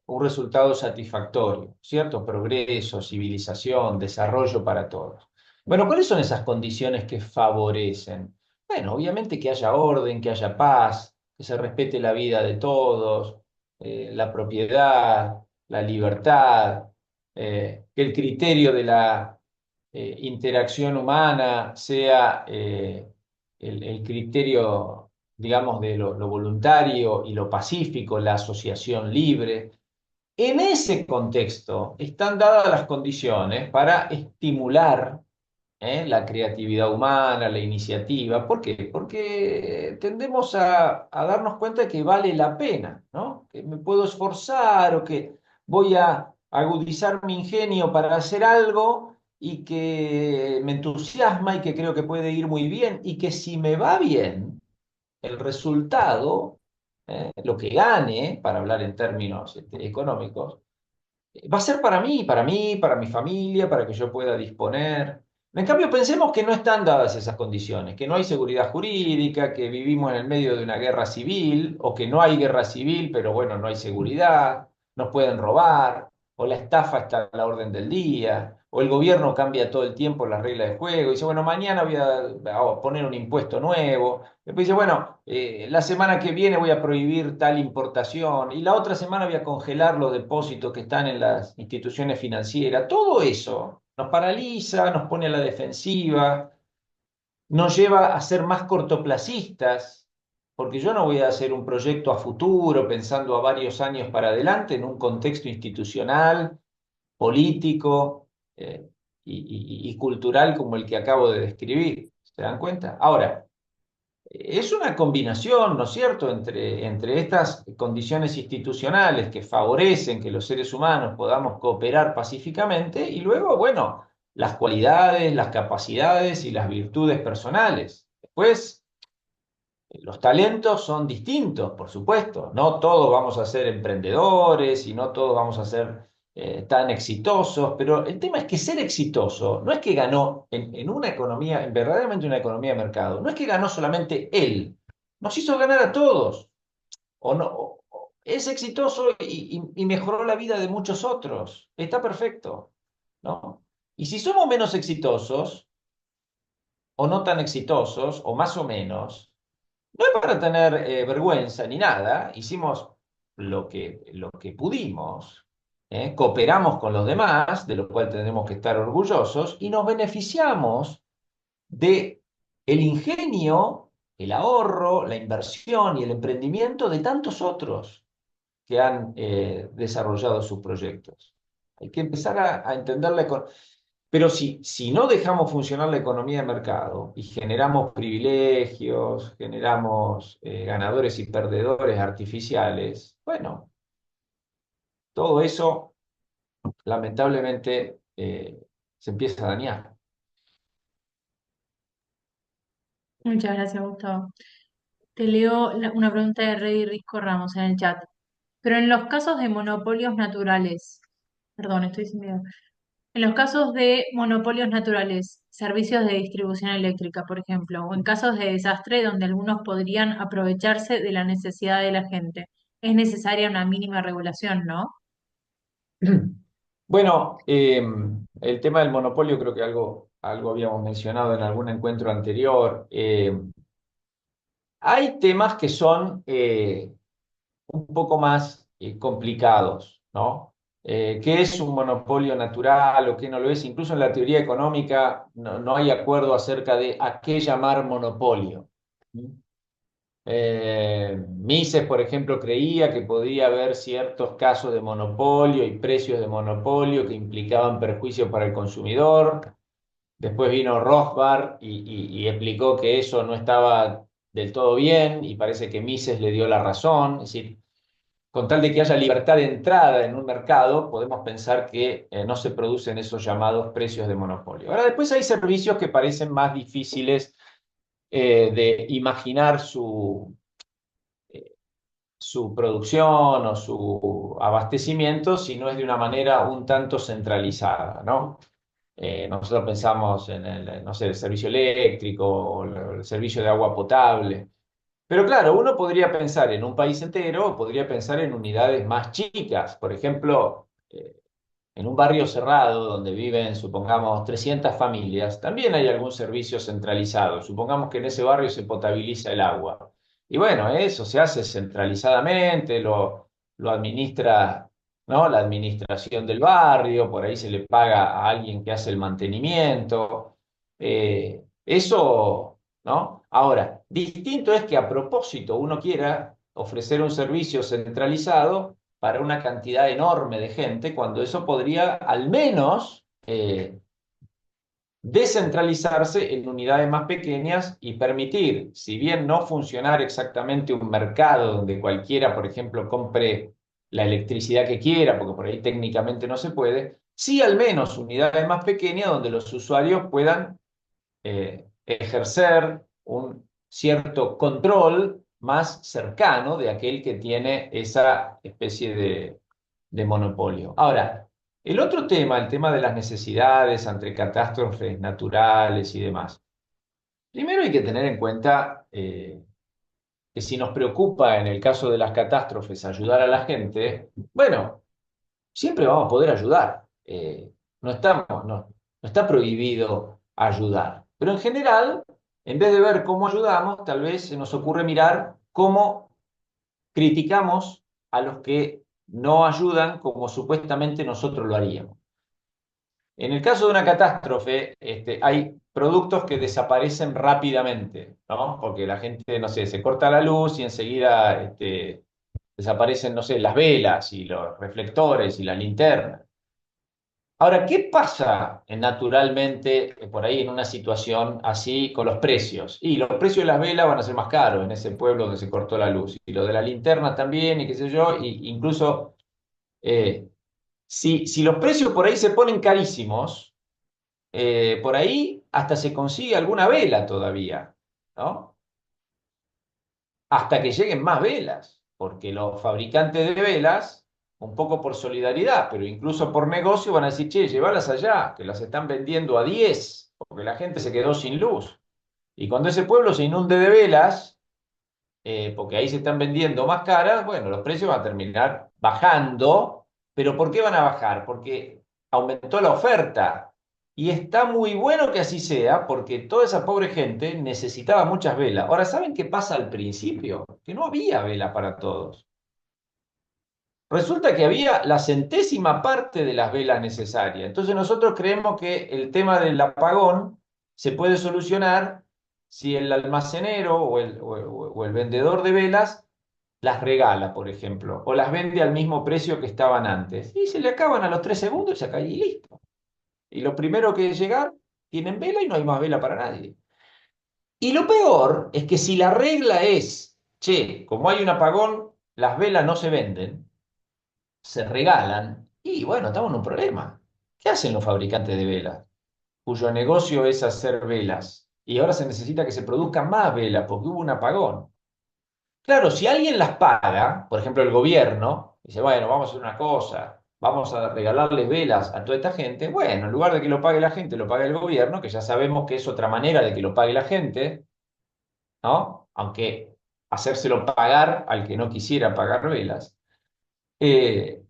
un resultado satisfactorio, ¿cierto? Progreso, civilización, desarrollo para todos. Bueno, ¿cuáles son esas condiciones que favorecen? Bueno, obviamente que haya orden, que haya paz, que se respete la vida de todos, la propiedad, la libertad, que el criterio de la interacción humana sea el criterio, digamos, de lo voluntario y lo pacífico, la asociación libre. En ese contexto están dadas las condiciones para estimular la creatividad humana, la iniciativa. ¿Por qué? Porque tendemos a darnos cuenta de que vale la pena, ¿no? Que me puedo esforzar o que voy a agudizar mi ingenio para hacer algo y que me entusiasma y que creo que puede ir muy bien y que si me va bien, el resultado, lo que gane, para hablar en términos económicos, va a ser para mí, para mi familia, para que yo pueda disponer. En cambio, pensemos que no están dadas esas condiciones, que no hay seguridad jurídica, que vivimos en el medio de una guerra civil, o que no hay guerra civil, pero bueno, no hay seguridad, nos pueden robar, o la estafa está a la orden del día, o el gobierno cambia todo el tiempo las reglas de juego, y dice, bueno, mañana voy a poner un impuesto nuevo, después dice, bueno, la semana que viene voy a prohibir tal importación y la otra semana voy a congelar los depósitos que están en las instituciones financieras. Todo eso nos paraliza, nos pone a la defensiva, nos lleva a ser más cortoplacistas, porque yo no voy a hacer un proyecto a futuro pensando a varios años para adelante en un contexto institucional, político y cultural como el que acabo de describir. ¿Se dan cuenta? Ahora, es una combinación, ¿no es cierto?, entre estas condiciones institucionales que favorecen que los seres humanos podamos cooperar pacíficamente y luego, bueno, las cualidades, las capacidades y las virtudes personales. Después, los talentos son distintos, por supuesto. No todos vamos a ser emprendedores y no todos vamos a ser tan exitosos, pero el tema es que ser exitoso no es que ganó en una economía, en verdaderamente una economía de mercado, no es que ganó solamente él, nos hizo ganar a todos. O no, es exitoso y mejoró la vida de muchos otros. Está perfecto, ¿no? Y si somos menos exitosos, o no tan exitosos, o más o menos, no es para tener vergüenza ni nada, hicimos lo que pudimos, cooperamos con los demás, de lo cual tenemos que estar orgullosos, y nos beneficiamos de el ingenio, el ahorro, la inversión y el emprendimiento de tantos otros que han desarrollado sus proyectos. Hay que empezar a entenderla con... Pero si no dejamos funcionar la economía de mercado y generamos privilegios, generamos ganadores y perdedores artificiales, bueno, todo eso lamentablemente se empieza a dañar. Muchas gracias, Gustavo. Te leo una pregunta de Reddy Risco Ramos en el chat. Pero en los casos de monopolios naturales, Perdón, estoy sin miedo. En los casos de monopolios naturales, servicios de distribución eléctrica, por ejemplo, o en casos de desastre donde algunos podrían aprovecharse de la necesidad de la gente, es necesaria una mínima regulación, ¿no? Bueno, el tema del monopolio creo que algo habíamos mencionado en algún encuentro anterior. Hay temas que son un poco más complicados, ¿no? ¿Qué es un monopolio natural o qué no lo es? Incluso en la teoría económica no hay acuerdo acerca de a qué llamar monopolio. Mises, por ejemplo, creía que podía haber ciertos casos de monopolio y precios de monopolio que implicaban perjuicio para el consumidor. Después vino Rothbard y explicó que eso no estaba del todo bien y parece que Mises le dio la razón. Es decir, con tal de que haya libertad de entrada en un mercado, podemos pensar que no se producen esos llamados precios de monopolio. Ahora, después hay servicios que parecen más difíciles de imaginar su producción o su abastecimiento si no es de una manera un tanto centralizada, ¿no? Nosotros pensamos en el, no sé, el servicio eléctrico o el servicio de agua potable. Pero claro, uno podría pensar en un país entero o podría pensar en unidades más chicas. Por ejemplo, en un barrio cerrado donde viven, supongamos, 300 familias, también hay algún servicio centralizado. Supongamos que en ese barrio se potabiliza el agua. Y bueno, eso se hace centralizadamente, lo administra, ¿no? La administración del barrio, por ahí se le paga a alguien que hace el mantenimiento. Eso, ¿no? Ahora, distinto es que a propósito uno quiera ofrecer un servicio centralizado para una cantidad enorme de gente, cuando eso podría al menos descentralizarse en unidades más pequeñas y permitir, si bien no funcionar exactamente un mercado donde cualquiera, por ejemplo, compre la electricidad que quiera, porque por ahí técnicamente no se puede, sí al menos unidades más pequeñas donde los usuarios puedan ejercer un cierto control más cercano de aquel que tiene esa especie de monopolio. Ahora, el otro tema, el tema de las necesidades ante catástrofes naturales y demás. Primero hay que tener en cuenta que si nos preocupa en el caso de las catástrofes ayudar a la gente, bueno, siempre vamos a poder ayudar. No está prohibido ayudar. Pero en general, en vez de ver cómo ayudamos, tal vez se nos ocurre mirar cómo criticamos a los que no ayudan como supuestamente nosotros lo haríamos. En el caso de una catástrofe, hay productos que desaparecen rápidamente, ¿no? Porque la gente, no sé, se corta la luz y enseguida desaparecen, no sé, las velas y los reflectores y la linterna. Ahora, ¿qué pasa naturalmente por ahí en una situación así con los precios? Y los precios de las velas van a ser más caros en ese pueblo donde se cortó la luz. Y lo de la linterna también, y qué sé yo, y incluso eh, si los precios por ahí se ponen carísimos, por ahí hasta se consigue alguna vela todavía, ¿no? Hasta que lleguen más velas, porque los fabricantes de velas, un poco por solidaridad, pero incluso por negocio, van a decir, che, llévalas allá, que las están vendiendo a 10, porque la gente se quedó sin luz. Y cuando ese pueblo se inunde de velas, porque ahí se están vendiendo más caras, bueno, los precios van a terminar bajando, pero ¿por qué van a bajar? Porque aumentó la oferta. Y está muy bueno que así sea, porque toda esa pobre gente necesitaba muchas velas. Ahora, ¿saben qué pasa al principio? Que no había vela para todos. Resulta que había la centésima parte de las velas necesarias. Entonces nosotros creemos que el tema del apagón se puede solucionar si el almacenero o el vendedor de velas las regala, por ejemplo, o las vende al mismo precio que estaban antes. Y se le acaban a los 3 segundos y se acaba y listo. Y lo primero que llegar, tienen vela y no hay más vela para nadie. Y lo peor es que si la regla es, che, como hay un apagón, las velas no se venden, se regalan, y bueno, estamos en un problema. ¿Qué hacen los fabricantes de velas? Cuyo negocio es hacer velas. Y ahora se necesita que se produzcan más velas porque hubo un apagón. Claro, si alguien las paga, por ejemplo el gobierno, dice, bueno, vamos a hacer una cosa. vamos a regalarles velas a toda esta gente. Bueno, en lugar de que lo pague la gente, lo pague el gobierno, que ya sabemos que es otra manera de que lo pague la gente, ¿no? Aunque hacérselo pagar al que no quisiera pagar velas. Eh,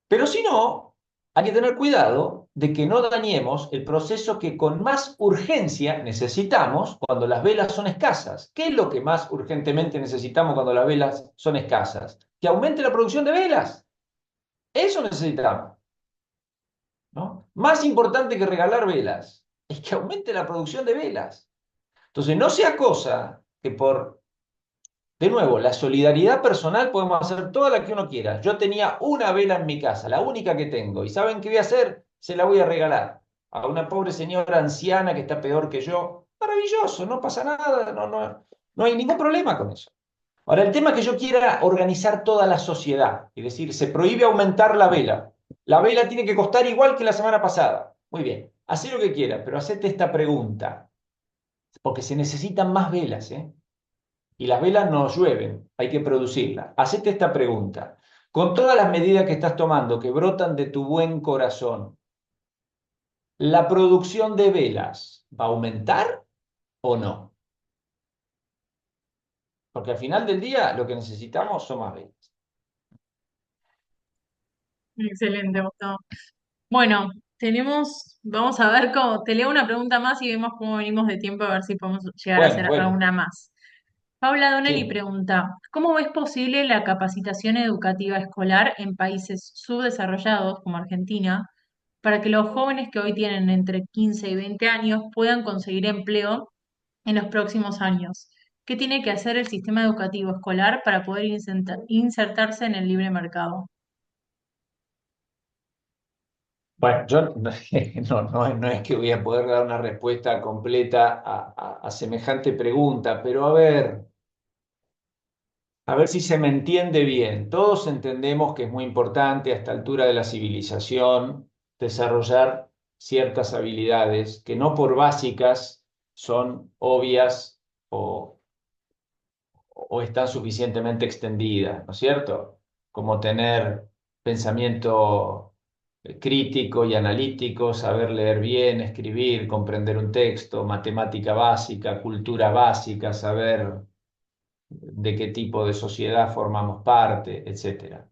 pero si no, hay que tener cuidado de que no dañemos el proceso que con más urgencia necesitamos cuando las velas son escasas. ¿Qué es lo que más urgentemente necesitamos cuando las velas son escasas? Que aumente la producción de velas. Eso necesitamos, ¿no? Más importante que regalar velas es que aumente la producción de velas. Entonces, no sea cosa que por, de nuevo, la solidaridad personal podemos hacer toda la que uno quiera. Yo tenía una vela en mi casa, la única que tengo, y ¿saben qué voy a hacer? Se la voy a regalar a una pobre señora anciana que está peor que yo. Maravilloso, no pasa nada, no hay ningún problema con eso. Ahora, el tema es que yo quiera organizar toda la sociedad, es decir, se prohíbe aumentar la vela. La vela tiene que costar igual que la semana pasada. Muy bien, hacé lo que quieras, pero hacete esta pregunta, porque se necesitan más velas, ¿eh? Y las velas no llueven, hay que producirlas. Hacete esta pregunta. Con todas las medidas que estás tomando, que brotan de tu buen corazón, ¿la producción de velas va a aumentar o no? Porque al final del día lo que necesitamos son más velas. Excelente, Gustavo. Bueno, vamos a ver cómo, te leo una pregunta más y vemos cómo venimos de tiempo a ver si podemos llegar a Bueno, hacer bueno, alguna más. Paula Donnelly sí. pregunta, ¿cómo ves posible la capacitación educativa escolar en países subdesarrollados como Argentina para que los jóvenes que hoy tienen entre 15 y 20 años puedan conseguir empleo en los próximos años? ¿Qué tiene que hacer el sistema educativo escolar para poder insertarse en el libre mercado? Bueno, yo no es que voy a poder dar una respuesta completa a semejante pregunta, pero a ver si se me entiende bien. Todos entendemos que es muy importante a esta altura de la civilización desarrollar ciertas habilidades que no por básicas son obvias o están suficientemente extendidas, ¿no es cierto? Como tener pensamiento crítico y analítico, saber leer bien, escribir, comprender un texto, matemática básica, cultura básica, saber de qué tipo de sociedad formamos parte, etcétera.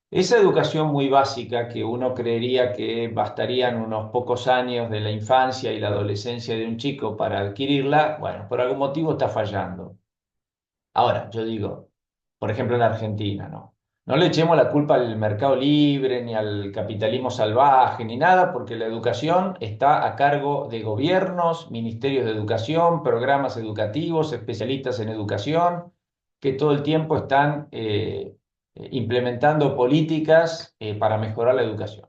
Esa educación muy básica que uno creería que bastarían unos pocos años de la infancia y la adolescencia de un chico para adquirirla, bueno, por algún motivo está fallando. Ahora, yo digo, por ejemplo en Argentina, ¿no? No le echemos la culpa al mercado libre, ni al capitalismo salvaje, ni nada, porque la educación está a cargo de gobiernos, ministerios de educación, programas educativos, especialistas en educación, que todo el tiempo están implementando políticas para mejorar la educación.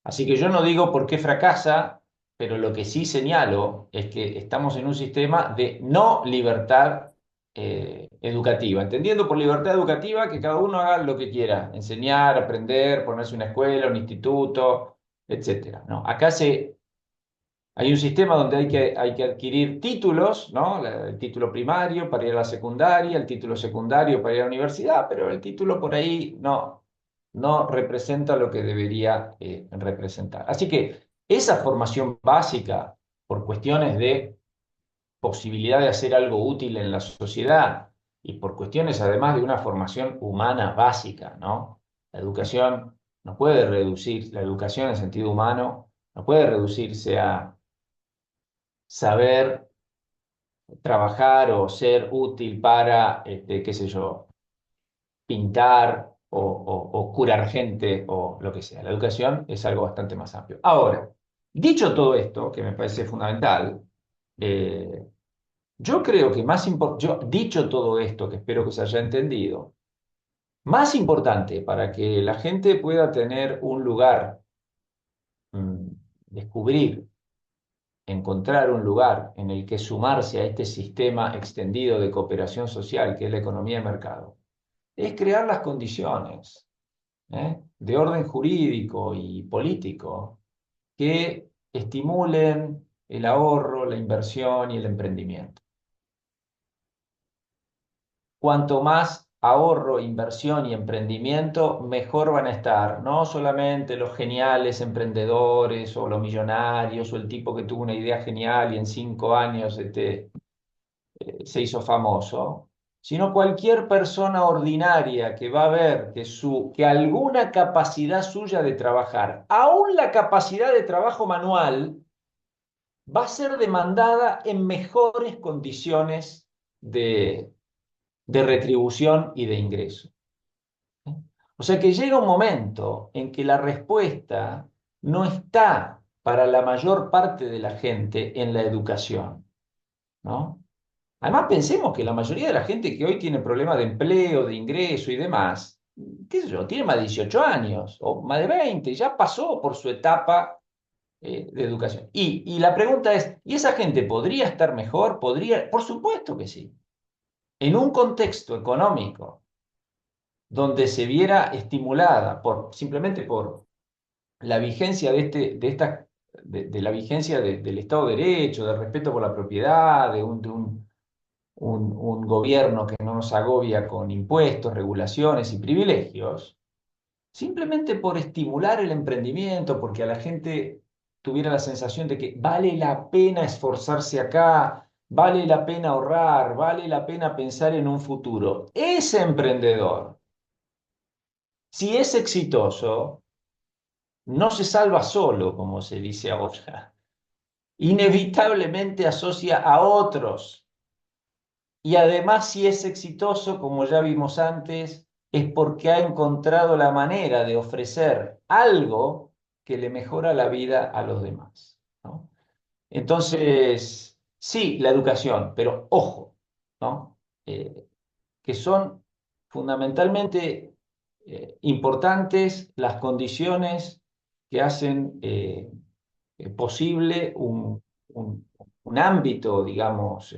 Así que yo no digo por qué fracasa, pero lo que sí señalo es que estamos en un sistema de no libertad educativa, entendiendo por libertad educativa que cada uno haga lo que quiera, enseñar, aprender, ponerse una escuela, un instituto, etcétera. ¿No? Hay un sistema donde hay que adquirir títulos, ¿no? El título primario para ir a la secundaria, el título secundario para ir a la universidad, pero el título por ahí no representa lo que debería representar. Así que esa formación básica, por cuestiones de posibilidad de hacer algo útil en la sociedad y por cuestiones además de una formación humana básica, ¿no? La educación no puede reducir, la educación en sentido humano no puede reducirse a saber trabajar o ser útil para, qué sé yo, pintar o curar gente o lo que sea. La educación es algo bastante más amplio. Ahora, dicho todo esto, que me parece fundamental, eh, yo creo que dicho todo esto, que espero que se haya entendido, más importante para que la gente pueda tener un lugar, mm, descubrir, encontrar un lugar en el que sumarse a este sistema extendido de cooperación social que es la economía de mercado, es crear las condiciones, de orden jurídico y político que estimulen el ahorro, la inversión y el emprendimiento. Cuanto más ahorro, inversión y emprendimiento, mejor van a estar. No solamente los geniales emprendedores o los millonarios o el tipo que tuvo una idea genial y en 5 años se hizo famoso, sino cualquier persona ordinaria que va a ver que alguna capacidad suya de trabajar, aún la capacidad de trabajo manual, va a ser demandada en mejores condiciones de retribución y de ingreso. O sea que llega un momento en que la respuesta no está para la mayor parte de la gente en la educación, ¿no? Además, pensemos que la mayoría de la gente que hoy tiene problemas de empleo, de ingreso y demás, qué sé yo, tiene más de 18 años o más de 20, ya pasó por su etapa de educación. Y la pregunta es, ¿y esa gente podría estar mejor? ¿Podría? Por supuesto que sí. En un contexto económico donde se viera estimulada simplemente por la vigencia de la vigencia del Estado de Derecho, del respeto por la propiedad, de un gobierno que no nos agobia con impuestos, regulaciones y privilegios, simplemente por estimular el emprendimiento, porque a la gente tuviera la sensación de que vale la pena esforzarse acá, vale la pena ahorrar, vale la pena pensar en un futuro. Ese emprendedor, si es exitoso, no se salva solo, como se dice ahora. Inevitablemente asocia a otros. Y además, si es exitoso, como ya vimos antes, es porque ha encontrado la manera de ofrecer algo que le mejora la vida a los demás, ¿no? Entonces, sí, la educación, pero ojo, ¿no? Que son fundamentalmente importantes las condiciones que hacen posible un ámbito, digamos,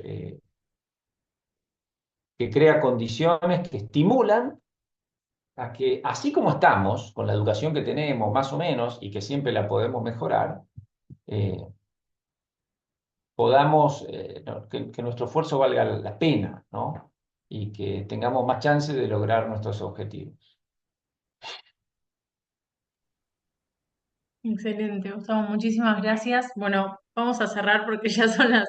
que crea condiciones que estimulan a que, así como estamos, con la educación que tenemos, más o menos, y que siempre la podemos mejorar, eh, podamos, no, que nuestro esfuerzo valga la pena, ¿no? Y que tengamos más chances de lograr nuestros objetivos. Excelente, Gustavo, muchísimas gracias. Bueno, vamos a cerrar porque ya son las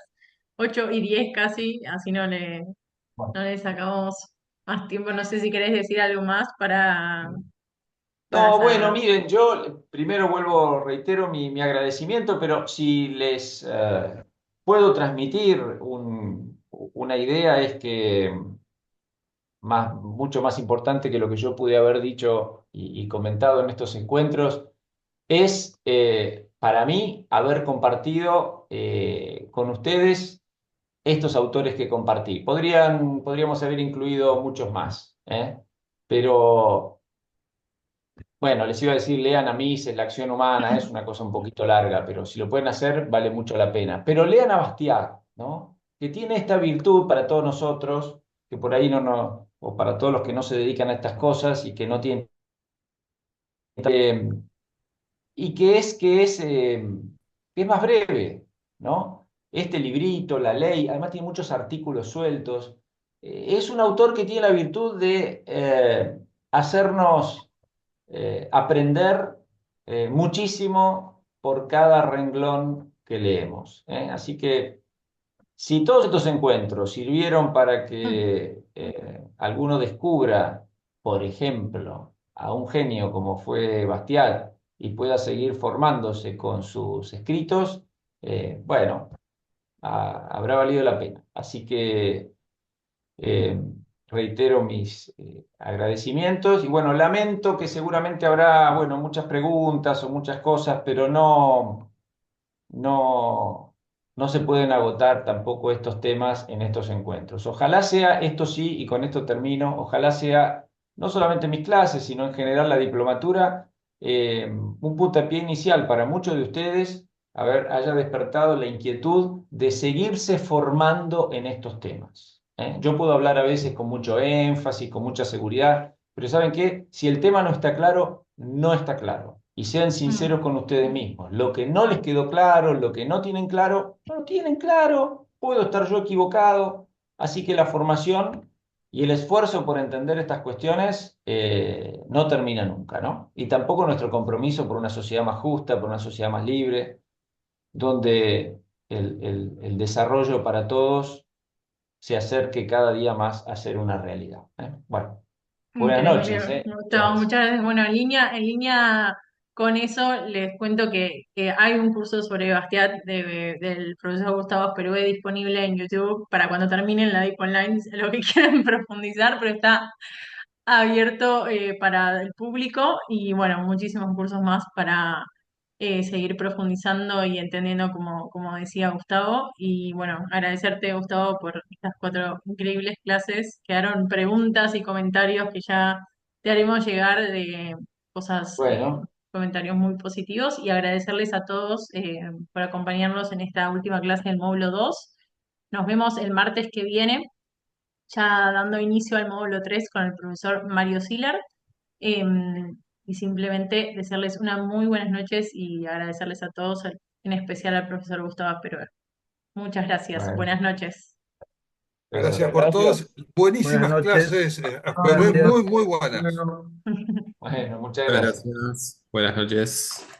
8:10 casi, así Bueno. no le sacamos más tiempo. No sé si querés decir algo más para No, bueno, cerrar. miren, yo primero vuelvo, reitero mi agradecimiento, pero si les puedo transmitir una idea es que mucho más importante que lo que yo pude haber dicho y comentado en estos encuentros es para mí haber compartido con ustedes estos autores que compartí. Podríamos haber incluido muchos más, ¿eh? Pero bueno, les iba a decir, lean a Mises, La acción humana, es una cosa un poquito larga, pero si lo pueden hacer, vale mucho la pena. Pero lean a Bastiat, ¿no? Que tiene esta virtud para todos nosotros, que por ahí o para todos los que no se dedican a estas cosas y que no tienen, eh, y que es más breve, ¿no? Este librito, La ley, además tiene muchos artículos sueltos. Es un autor que tiene la virtud de hacernos aprender muchísimo por cada renglón que leemos, ¿eh? Así que si todos estos encuentros sirvieron para que alguno descubra, por ejemplo, a un genio como fue Bastiat y pueda seguir formándose con sus escritos, bueno, habrá valido la pena. Así que eh, reitero mis agradecimientos y bueno, lamento que seguramente habrá, bueno, muchas preguntas o muchas cosas, pero no, no se pueden agotar tampoco estos temas en estos encuentros. Ojalá sea, esto sí, y con esto termino, ojalá sea no solamente mis clases, sino en general la diplomatura, un puntapié inicial para muchos de ustedes, haya despertado la inquietud de seguirse formando en estos temas, ¿eh? Yo puedo hablar a veces con mucho énfasis, con mucha seguridad, pero ¿saben qué? Si el tema no está claro, no está claro. Y sean Mm. sinceros con ustedes mismos. Lo que no les quedó claro, lo que no tienen claro, no lo tienen claro. Puedo estar yo equivocado. Así que la formación Y el esfuerzo por entender estas cuestiones no termina nunca, ¿no? Y tampoco nuestro compromiso por una sociedad más justa, por una sociedad más libre, donde el desarrollo para todos se acerque cada día más a ser una realidad, ¿eh? Bueno, buenas noches, Increíble, ¿eh? Gustavo, Gracias. muchas gracias. Bueno, en línea con eso, les cuento que hay un curso sobre Bastiat del profesor Gustavo Asperue disponible en YouTube para cuando terminen la DIP Online, lo que quieran profundizar, pero está abierto para el público y bueno, muchísimos cursos más para seguir profundizando y entendiendo como decía Gustavo. Y bueno, agradecerte, Gustavo, por estas 4 increíbles clases. Quedaron preguntas y comentarios que ya te haremos llegar de cosas, Bueno, comentarios muy positivos y agradecerles a todos por acompañarnos en esta última clase del módulo 2. Nos vemos el martes que viene ya dando inicio al módulo 3 con el profesor Mario Siller. Y simplemente desearles una muy buenas noches y agradecerles a todos, en especial al profesor Gustavo Asperoer. Muchas gracias. bueno, Buenas noches. Gracias por gracias. todos. Buenas Buenísimas noches. clases, Buenos Asperberg, días. muy, muy buenas. Bueno, Bueno, muchas Muchas gracias. gracias. Buenas noches.